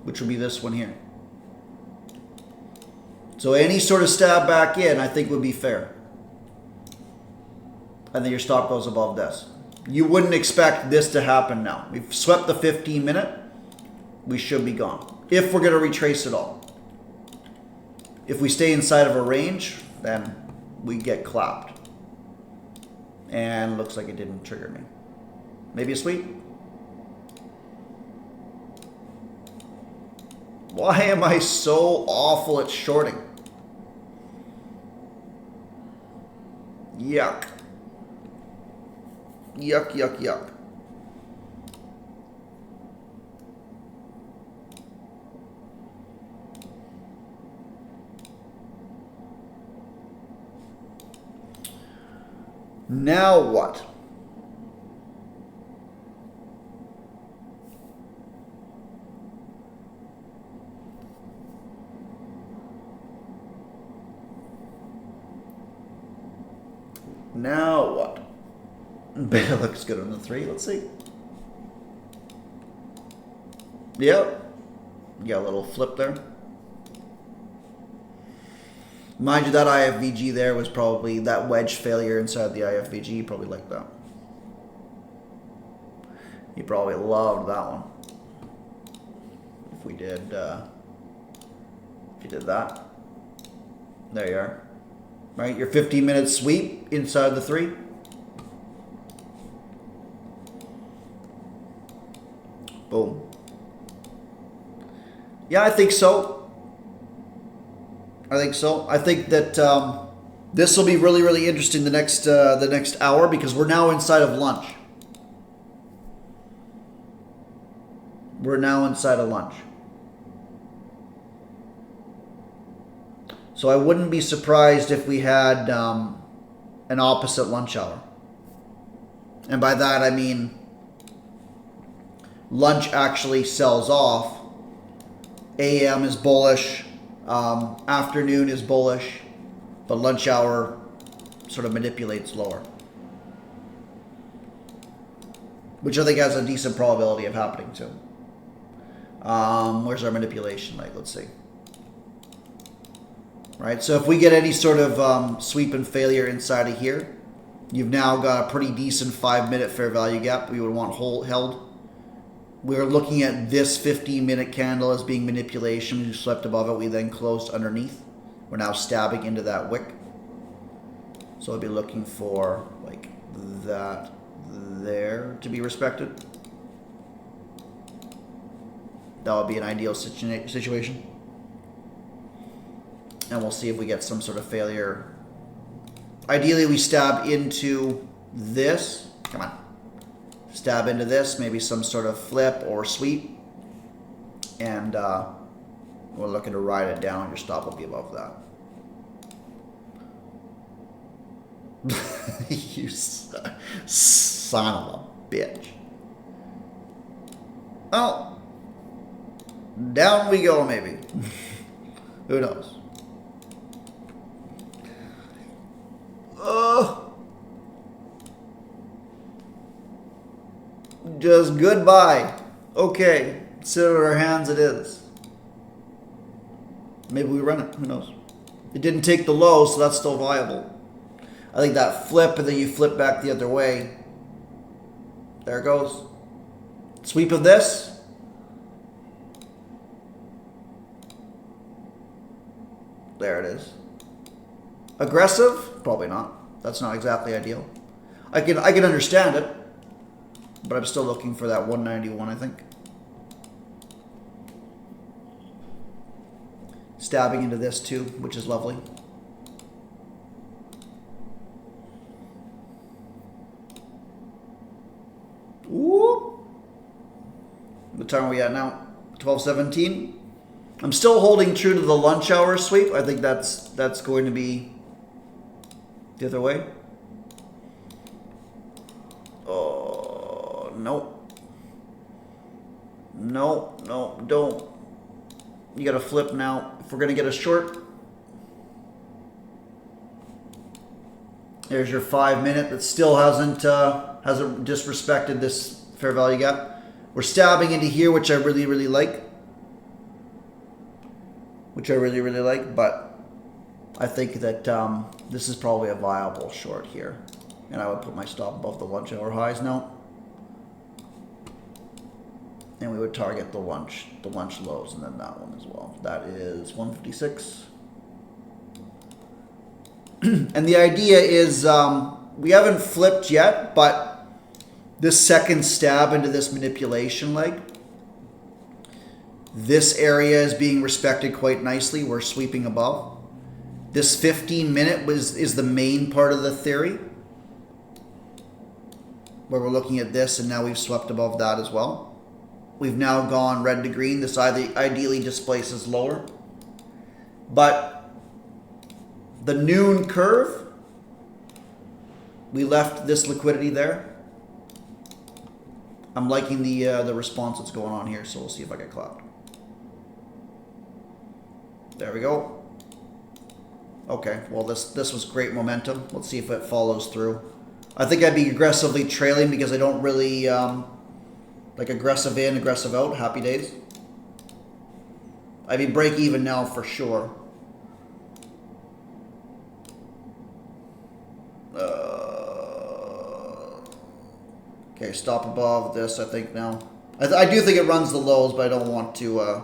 which would be this one here. So any sort of stab back in, I think, would be fair. And then your stop goes above this. You wouldn't expect this to happen now. We've swept the 15-minute. We should be gone. If we're going to retrace it all. If we stay inside of a range, then we get clapped. And looks like it didn't trigger me. Maybe a sweep? Why am I so awful at shorting? Yuck. Yuck, yuck, yuck. Now what? Now what? Beta looks good on the 3. Let's see. Yep. You got a little flip there. Mind you, that IFVG there was probably that wedge failure inside the IFVG. You probably liked that. You probably loved that one. if we did, if you did that. There you are. Right, your 15-minute sweep inside the 3. Boom. Yeah, I think so. I think so. I think that this will be really, really interesting the next hour, because we're now inside of lunch. We're now inside of lunch. So I wouldn't be surprised if we had an opposite lunch hour. And by that I mean lunch actually sells off. AM is bullish. Afternoon is bullish. But lunch hour sort of manipulates lower. Which I think has a decent probability of happening too. Where's our manipulation like? Let's see. Right, so if we get any sort of sweep and failure inside of here, you've now got a pretty decent 5-minute fair value gap we would want held. We're looking at this 15-minute candle as being manipulation. We swept above it. We then closed underneath. We're now stabbing into that wick. So I'll be looking for like that there to be respected. That would be an ideal situation. And we'll see if we get some sort of failure. Ideally, we stab into this. Come on. Stab into this, maybe some sort of flip or sweep. And we're looking to ride it down. Your stop will be above that. You son of a bitch. Oh. Down we go, maybe. Who knows? Just goodbye. Okay. Sit on our hands it is. Maybe we run it. Who knows? It didn't take the low, so that's still viable. I think that flip, and then you flip back the other way. There it goes. Sweep of this. There it is. Aggressive? Probably not. That's not exactly ideal. I can understand it, but I'm still looking for that 191, I think. Stabbing into this too, which is lovely. Ooh. What time are we at now? 12:17. I'm still holding true to the lunch hour sweep. I think that's going to be the other way. Oh, no. No, no, don't. You got to flip now. If we're going to get a short, there's your 5-minute that still hasn't disrespected this fair value gap. We're stabbing into here, which I really, really like. But I think that this is probably a viable short here. And I would put my stop above the lunch hour highs now. And we would target the lunch lows, and then that one as well. That is 156. And the idea is we haven't flipped yet, but this second stab into this manipulation leg, this area is being respected quite nicely. We're sweeping above. This 15-minute is the main part of the theory, where we're looking at this, and now we've swept above that as well. We've now gone red to green. This ideally displaces lower. But the noon curve, we left this liquidity there. I'm liking the response that's going on here, so we'll see if I get clapped. There we go. Okay, well this was great momentum. Let's see if it follows through. I think I'd be aggressively trailing because I don't really like aggressive in, aggressive out. Happy days. I'd be break even now for sure. Okay, stop above this, I think now. I do think it runs the lows, but I don't want to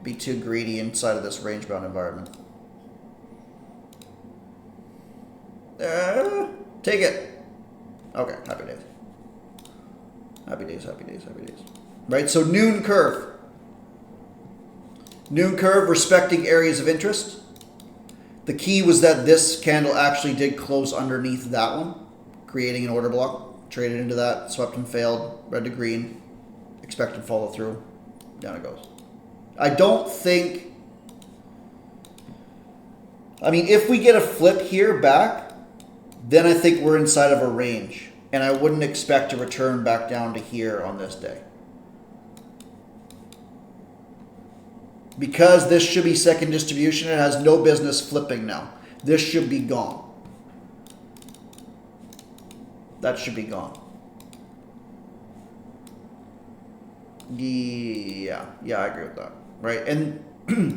be too greedy inside of this range-bound environment. Take it. Okay, happy days. Happy days, happy days, happy days. Right, so noon curve. Noon curve respecting areas of interest. The key was that this candle actually did close underneath that one, creating an order block. Traded into that, swept and failed, red to green, expected follow through, down it goes. I don't think, I mean, if we get a flip here back, then I think we're inside of a range, and I wouldn't expect to return back down to here on this day. Because this should be second distribution, it has no business flipping now. This should be gone. That should be gone. Yeah, I agree with that. Right, and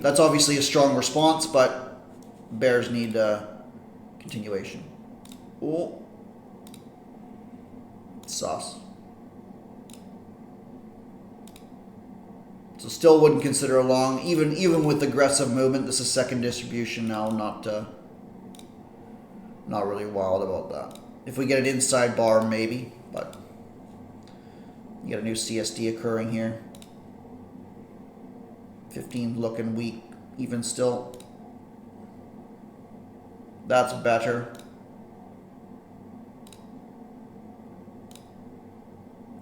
that's obviously a strong response, but bears need continuation. Oh, sauce. So still wouldn't consider a long, even with aggressive movement. This is second distribution now. Not really wild about that. If we get an inside bar, maybe, but you get a new CSD occurring here. 15 looking weak, even still. That's better.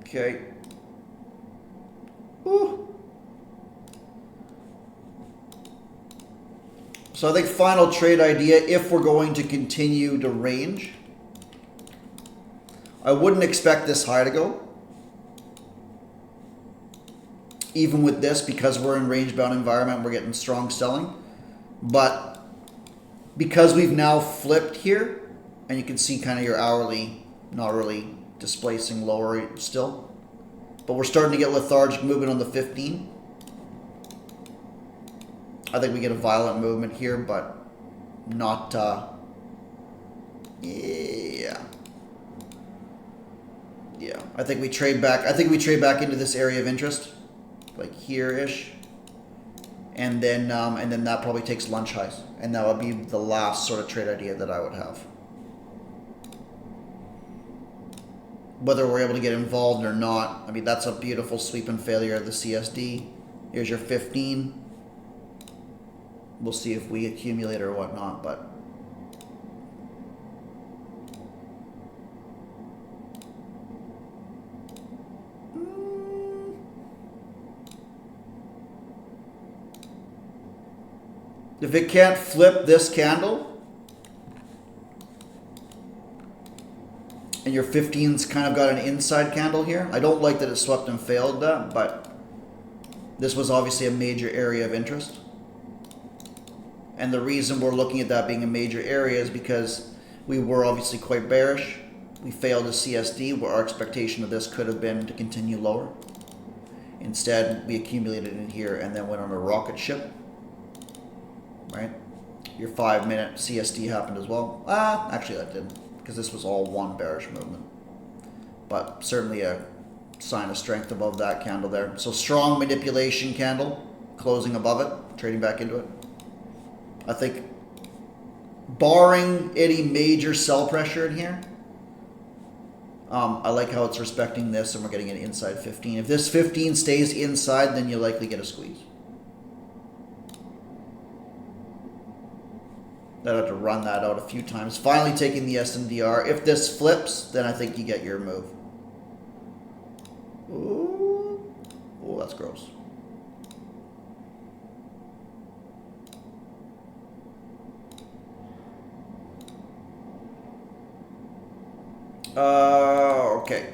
Okay. Whew. So I think final trade idea, if we're going to continue to range, I wouldn't expect this high to go. Even with this, because we're in range-bound environment, we're getting strong selling. But because we've now flipped here, and you can see kind of your hourly not really displacing lower still. But we're starting to get lethargic movement on the 15. I think we get a violent movement here, but not, yeah. I think we trade back. I think we trade back into this area of interest, like here-ish, and then that probably takes lunch highs, and that would be the last sort of trade idea that I would have. Whether we're able to get involved or not, I mean, that's a beautiful sweep and failure of the CSD. Here's your 15. We'll see if we accumulate or whatnot, but if it can't flip this candle, and your 15's kind of got an inside candle here. I don't like that it swept and failed that, but this was obviously a major area of interest. And the reason we're looking at that being a major area is because we were obviously quite bearish. We failed a CSD, where our expectation of this could have been to continue lower. Instead, we accumulated in here and then went on a rocket ship. Right? Your 5-minute CSD happened as well. Actually that didn't, because this was all one bearish movement. But certainly a sign of strength above that candle there. So strong manipulation candle, closing above it, trading back into it. I think, barring any major sell pressure in here, I like how it's respecting this, and we're getting an inside 15. If this 15 stays inside, then you likely get a squeeze. I'd have to run that out a few times. Finally taking the SNDR. If this flips, then I think you get your move. Ooh. Oh, that's gross. Okay.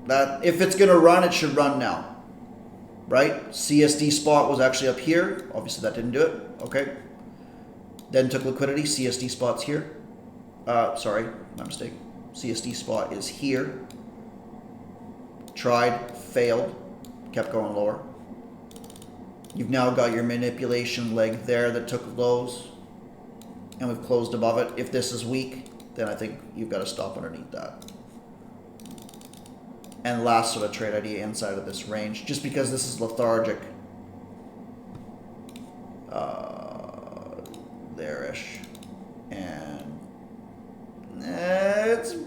That, if it's going to run, it should run now. Right? CSD spot was actually up here. Obviously that didn't do it. Okay. Then took liquidity. CSD spot's here. Sorry, my mistake. CSD spot is here. Tried, failed, kept going lower. You've now got your manipulation leg there that took lows, and we've closed above it. If this is weak, then I think you've got to stop underneath that. And last sort of trade idea inside of this range, just because this is lethargic.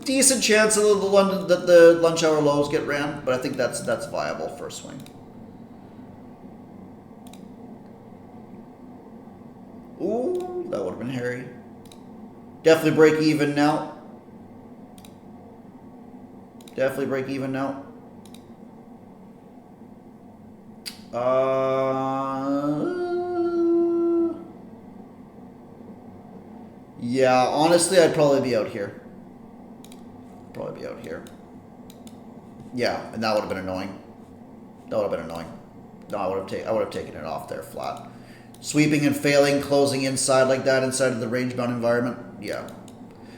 decent chance that the lunch hour lows get ran, but I think that's viable for a swing. Ooh, that would have been hairy. Definitely break even now. Definitely break even now. Yeah, honestly, I'd probably be out here. Probably be out here. Yeah, and that would have been annoying. That would have been annoying. No, I would have taken it off there flat. Sweeping and failing, closing inside like that inside of the range-bound environment. Yeah.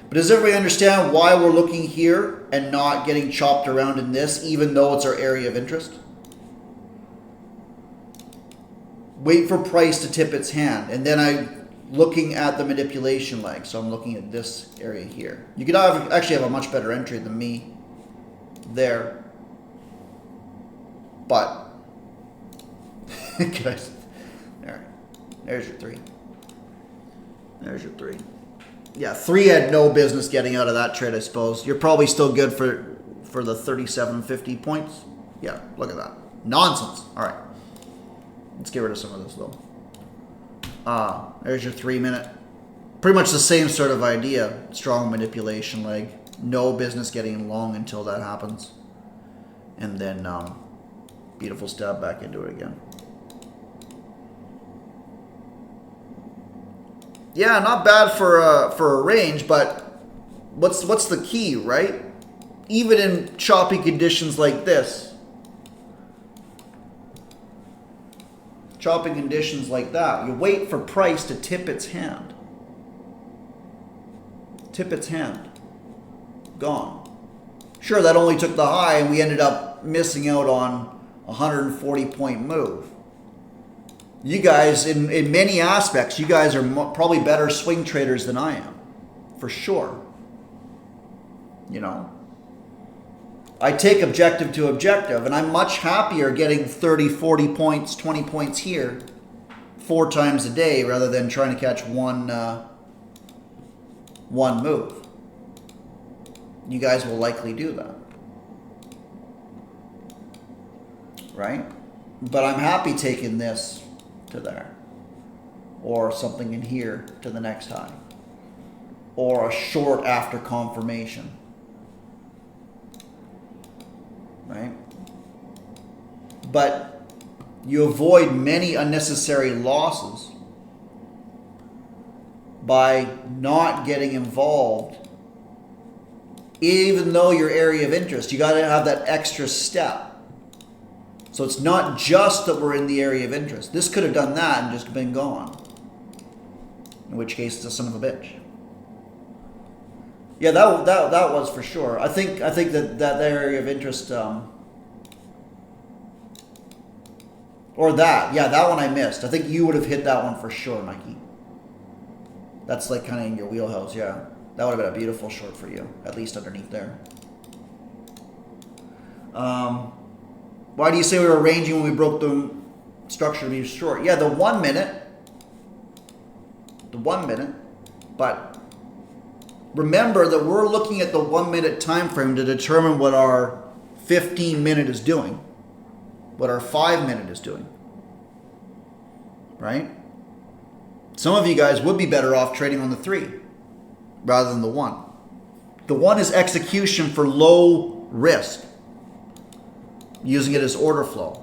But does everybody understand why we're looking here and not getting chopped around in this, even though it's our area of interest? Wait for price to tip its hand, and then I'm looking at the manipulation leg. So I'm looking at this area here. You could actually have a much better entry than me there. But, guys, there's your 3. There's your 3. Yeah, 3 had no business getting out of that trade, I suppose. You're probably still good for the 37.50 points. Yeah, look at that. Nonsense. All right. Let's get rid of some of this, though. There's your 3 minute. Pretty much the same sort of idea. Strong manipulation leg. No business getting long until that happens. And then beautiful stab back into it again. Yeah, not bad for a range, but what's the key, right? Even in choppy conditions like this, choppy conditions like that, you wait for price to tip its hand. Tip its hand. Gone. Sure, that only took the high, and we ended up missing out on a 140-point move. You guys, in many aspects, you guys are probably better swing traders than I am. For sure. You know? I take objective to objective, and I'm much happier getting 30, 40 points, 20 points here 4 times a day rather than trying to catch one move. You guys will likely do that. Right? But I'm happy taking this to there, or something in here to the next high, or a short after confirmation, right? But you avoid many unnecessary losses by not getting involved, even though your area of interest, you got to have that extra step. So it's not just that we're in the area of interest. This could have done that and just been gone. In which case, it's a son of a bitch. Yeah, that was for sure. I think that area of interest, or that one I missed. I think you would have hit that one for sure, Mikey. That's like kind of in your wheelhouse. Yeah, that would have been a beautiful short for you, at least underneath there. Why do you say we were ranging when we broke the structure to be short? Yeah, the 1 minute. The 1 minute. But remember that we're looking at the 1 minute time frame to determine what our 15 minute is doing. What our 5 minute is doing. Right? Some of you guys would be better off trading on the 3 rather than the 1. The 1 is execution for low risk. Using it as order flow.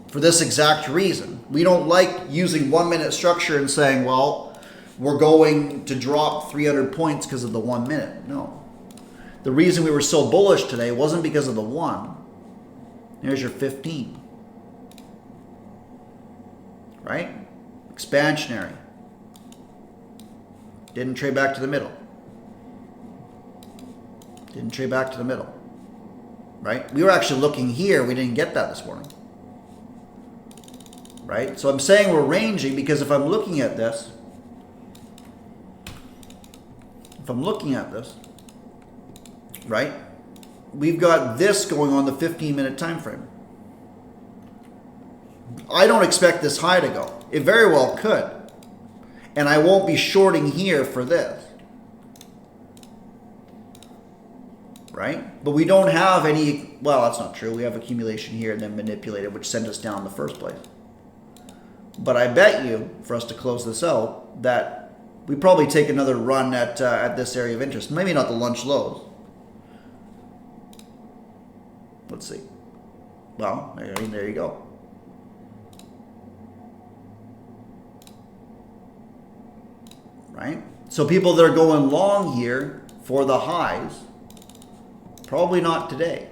For this exact reason. We don't like using 1 minute structure and saying, well, we're going to drop 300 points because of the 1 minute. No. The reason we were so bullish today wasn't because of the 1. There's your 15. Right? Expansionary. Didn't trade back to the middle. Didn't trade back to the middle. Right? We were actually looking here. We didn't get that this morning. Right? So I'm saying we're ranging because if I'm looking at this, right? We've got this going on the 15-minute time frame. I don't expect this high to go. It very well could. And I won't be shorting here for this. right? But we don't have any, well, that's not true. We have accumulation here and then manipulated, which sent us down in the first place. But I bet you, for us to close this out, that we probably take another run at this area of interest. Maybe not the lunch lows. Let's see. Well, I mean, there you go. Right? So people that are going long here for the highs, probably not today.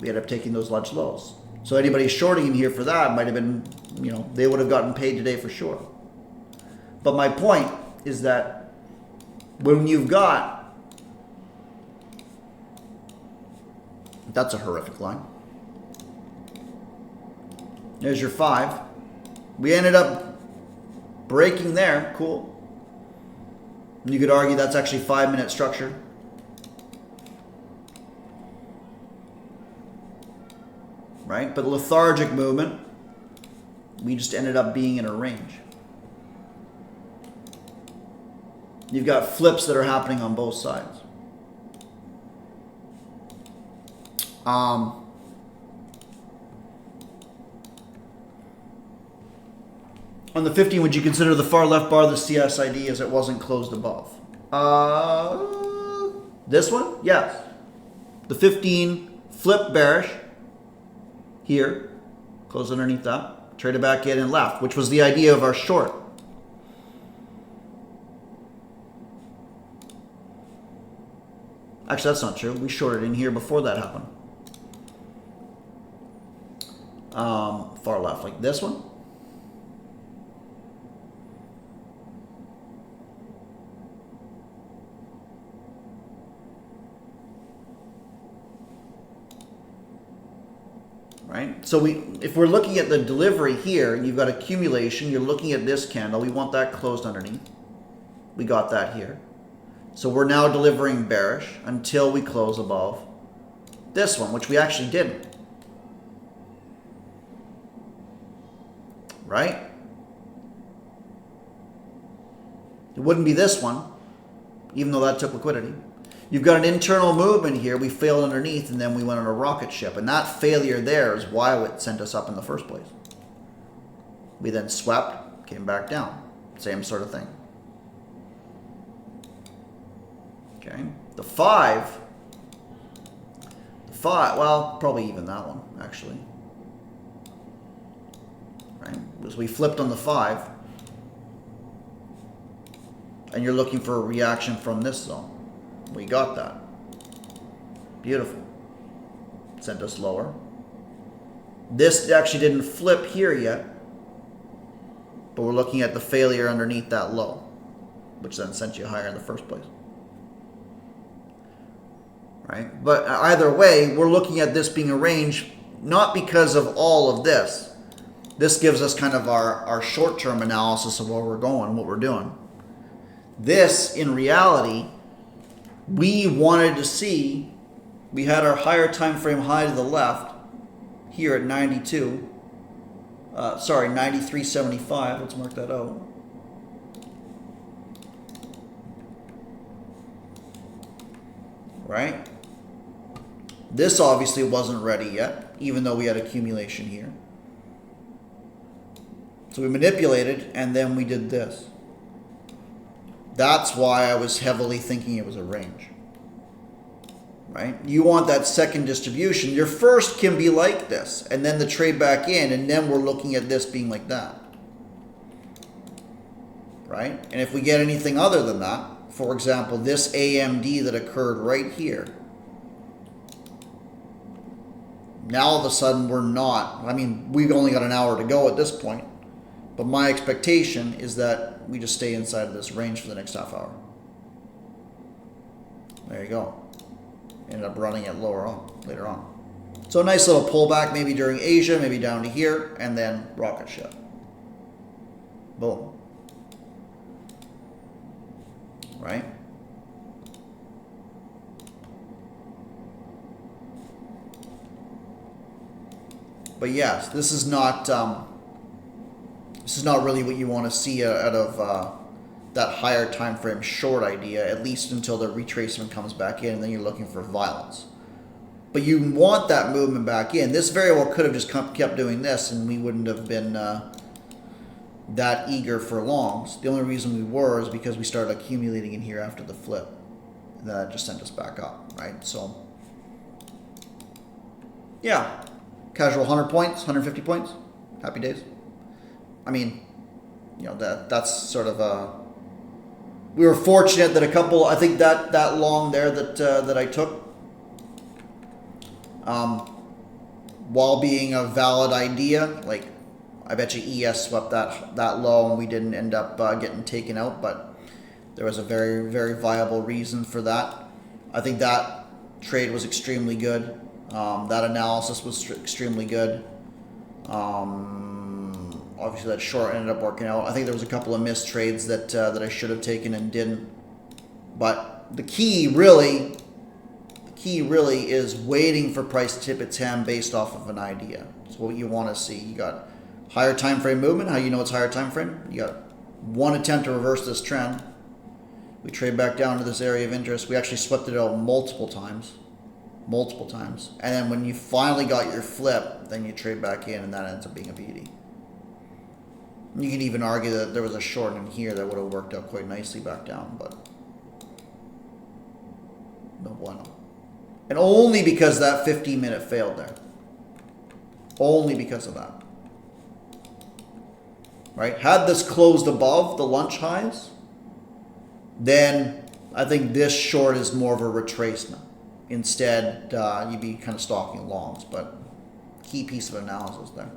We end up taking those lunch lows. So anybody shorting in here for that might have been, you know, they would have gotten paid today for sure. But my point is that when you've got, that's a horrific line. There's your 5. We ended up breaking there. Cool. You could argue that's actually 5-minute structure. Right? But lethargic movement, we just ended up being in a range. You've got flips that are happening on both sides. On the 15, would you consider the far left bar the CSID as it wasn't closed above? This one? Yes. The 15 flip bearish here, closed underneath that, traded back in and left, which was the idea of our short. Actually, that's not true. We shorted in here before that happened. Far left, like this one. Right? So if we're looking at the delivery here, you've got accumulation, you're looking at this candle, we want that closed underneath. We got that here. So we're now delivering bearish until we close above this one, which we actually didn't. Right? It wouldn't be this one, even though that took liquidity. You've got an internal movement here. We failed underneath, and then we went on a rocket ship. And that failure there is why it sent us up in the first place. We then swept, came back down. Same sort of thing. Okay. The 5, well, probably even that one, actually. Right? Because we flipped on the 5. And you're looking for a reaction from this zone. We got that. Beautiful. Sent us lower. This actually didn't flip here yet, but we're looking at the failure underneath that low, which then sent you higher in the first place. Right? But either way, we're looking at this being a range, not because of all of this. This gives us kind of our short-term analysis of where we're going, what we're doing. This, in reality, we wanted to see, we had our higher time frame high to the left here at 92. 93.75. Let's mark that out. Right? This obviously wasn't ready yet, even though we had accumulation here. So we manipulated, and then we did this. That's why I was heavily thinking it was a range. Right? You want that second distribution. Your first can be like this, and then the trade back in, and then we're looking at this being like that. Right? And if we get anything other than that, for example, this AMD that occurred right here, now all of a sudden we're not, I mean, we've only got an hour to go at this point, but my expectation is that we just stay inside of this range for the next half hour. There you go. Ended up running it lower on, later on. So a nice little pullback maybe during Asia, maybe down to here, and then rocket ship. Boom. Right? But yes, this is not really what you want to see out of that higher time frame short idea, at least until the retracement comes back in, and then you're looking for violence. But you want that movement back in. This very well could have just kept doing this, and we wouldn't have been that eager for longs. The only reason we were is because we started accumulating in here after the flip. And that just sent us back up, right? So, yeah, casual 100 points, 150 points, happy days. I mean, you know, that's sort of a... We were fortunate that a couple, I think that long there that I took, while being a valid idea, like I bet you ES swept that low and we didn't end up getting taken out, but there was a very, very viable reason for that. I think that trade was extremely good. That analysis was extremely good. Obviously that short ended up working out. I think there was a couple of missed trades that I should have taken and didn't. But the key really is waiting for price to tip its hand based off of an idea. It's what you want to see. You got higher time frame movement. How you know it's higher time frame? You got one attempt to reverse this trend. We trade back down to this area of interest. We actually swept it out multiple times. And then when you finally got your flip, then you trade back in, and that ends up being a beauty. You can even argue that there was a short in here that would have worked out quite nicely back down, but no bueno. And only because that 15-minute failed there. Only because of that. Right? Had this closed above the lunch highs, then I think this short is more of a retracement. Instead, you'd be kind of stalking longs, but key piece of analysis there.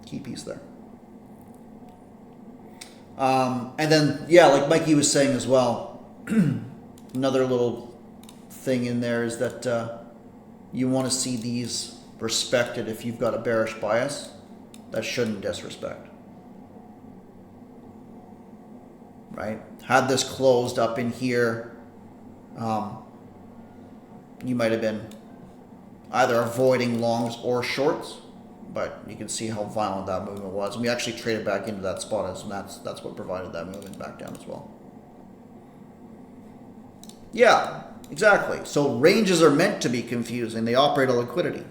Key piece there. And then, yeah, like Mikey was saying as well, another little thing in there is that you want to see these respected if you've got a bearish bias. That shouldn't disrespect. Right? Had this closed up in here, you might have been either avoiding longs or shorts, but you can see how violent that movement was. And we actually traded back into that spot, and that's what provided that movement back down as well. Yeah, exactly. So ranges are meant to be confusing. They operate on liquidity,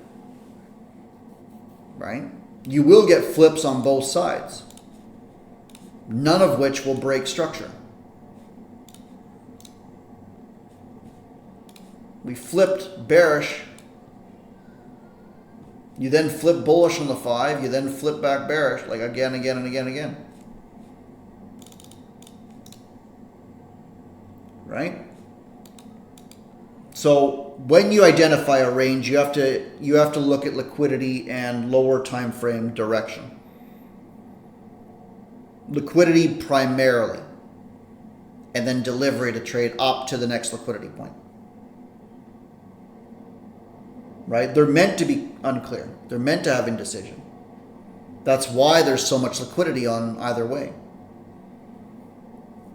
right? You will get flips on both sides, none of which will break structure. We flipped bearish. You then flip bullish on the 5. You then flip back bearish, like again. Right? So when you identify a range, you have to look at liquidity and lower time frame direction. Liquidity primarily, and then delivery to trade up to the next liquidity point. Right? They're meant to be unclear. They're meant to have indecision. That's why there's so much liquidity on either way.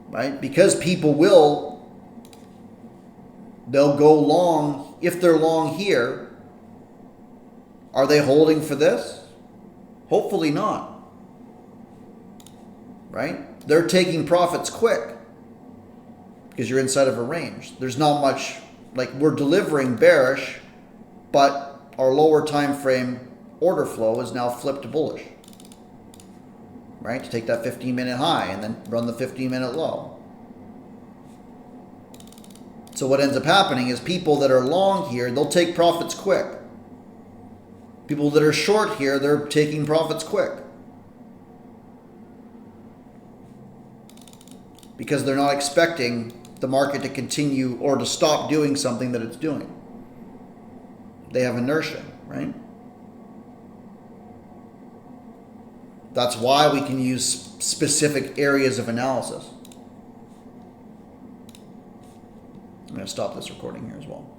Right? Because people they'll go long. If they're long here, are they holding for this? Hopefully not. Right? They're taking profits quick because you're inside of a range. There's not much, like we're delivering bearish, but our lower time frame order flow is now flipped to bullish, right? To take that 15-minute high and then run the 15-minute low. So what ends up happening is people that are long here, they'll take profits quick. People that are short here, they're taking profits quick. Because they're not expecting the market to continue or to stop doing something that it's doing. They have inertia, right? That's why we can use specific areas of analysis. I'm going to stop this recording here as well.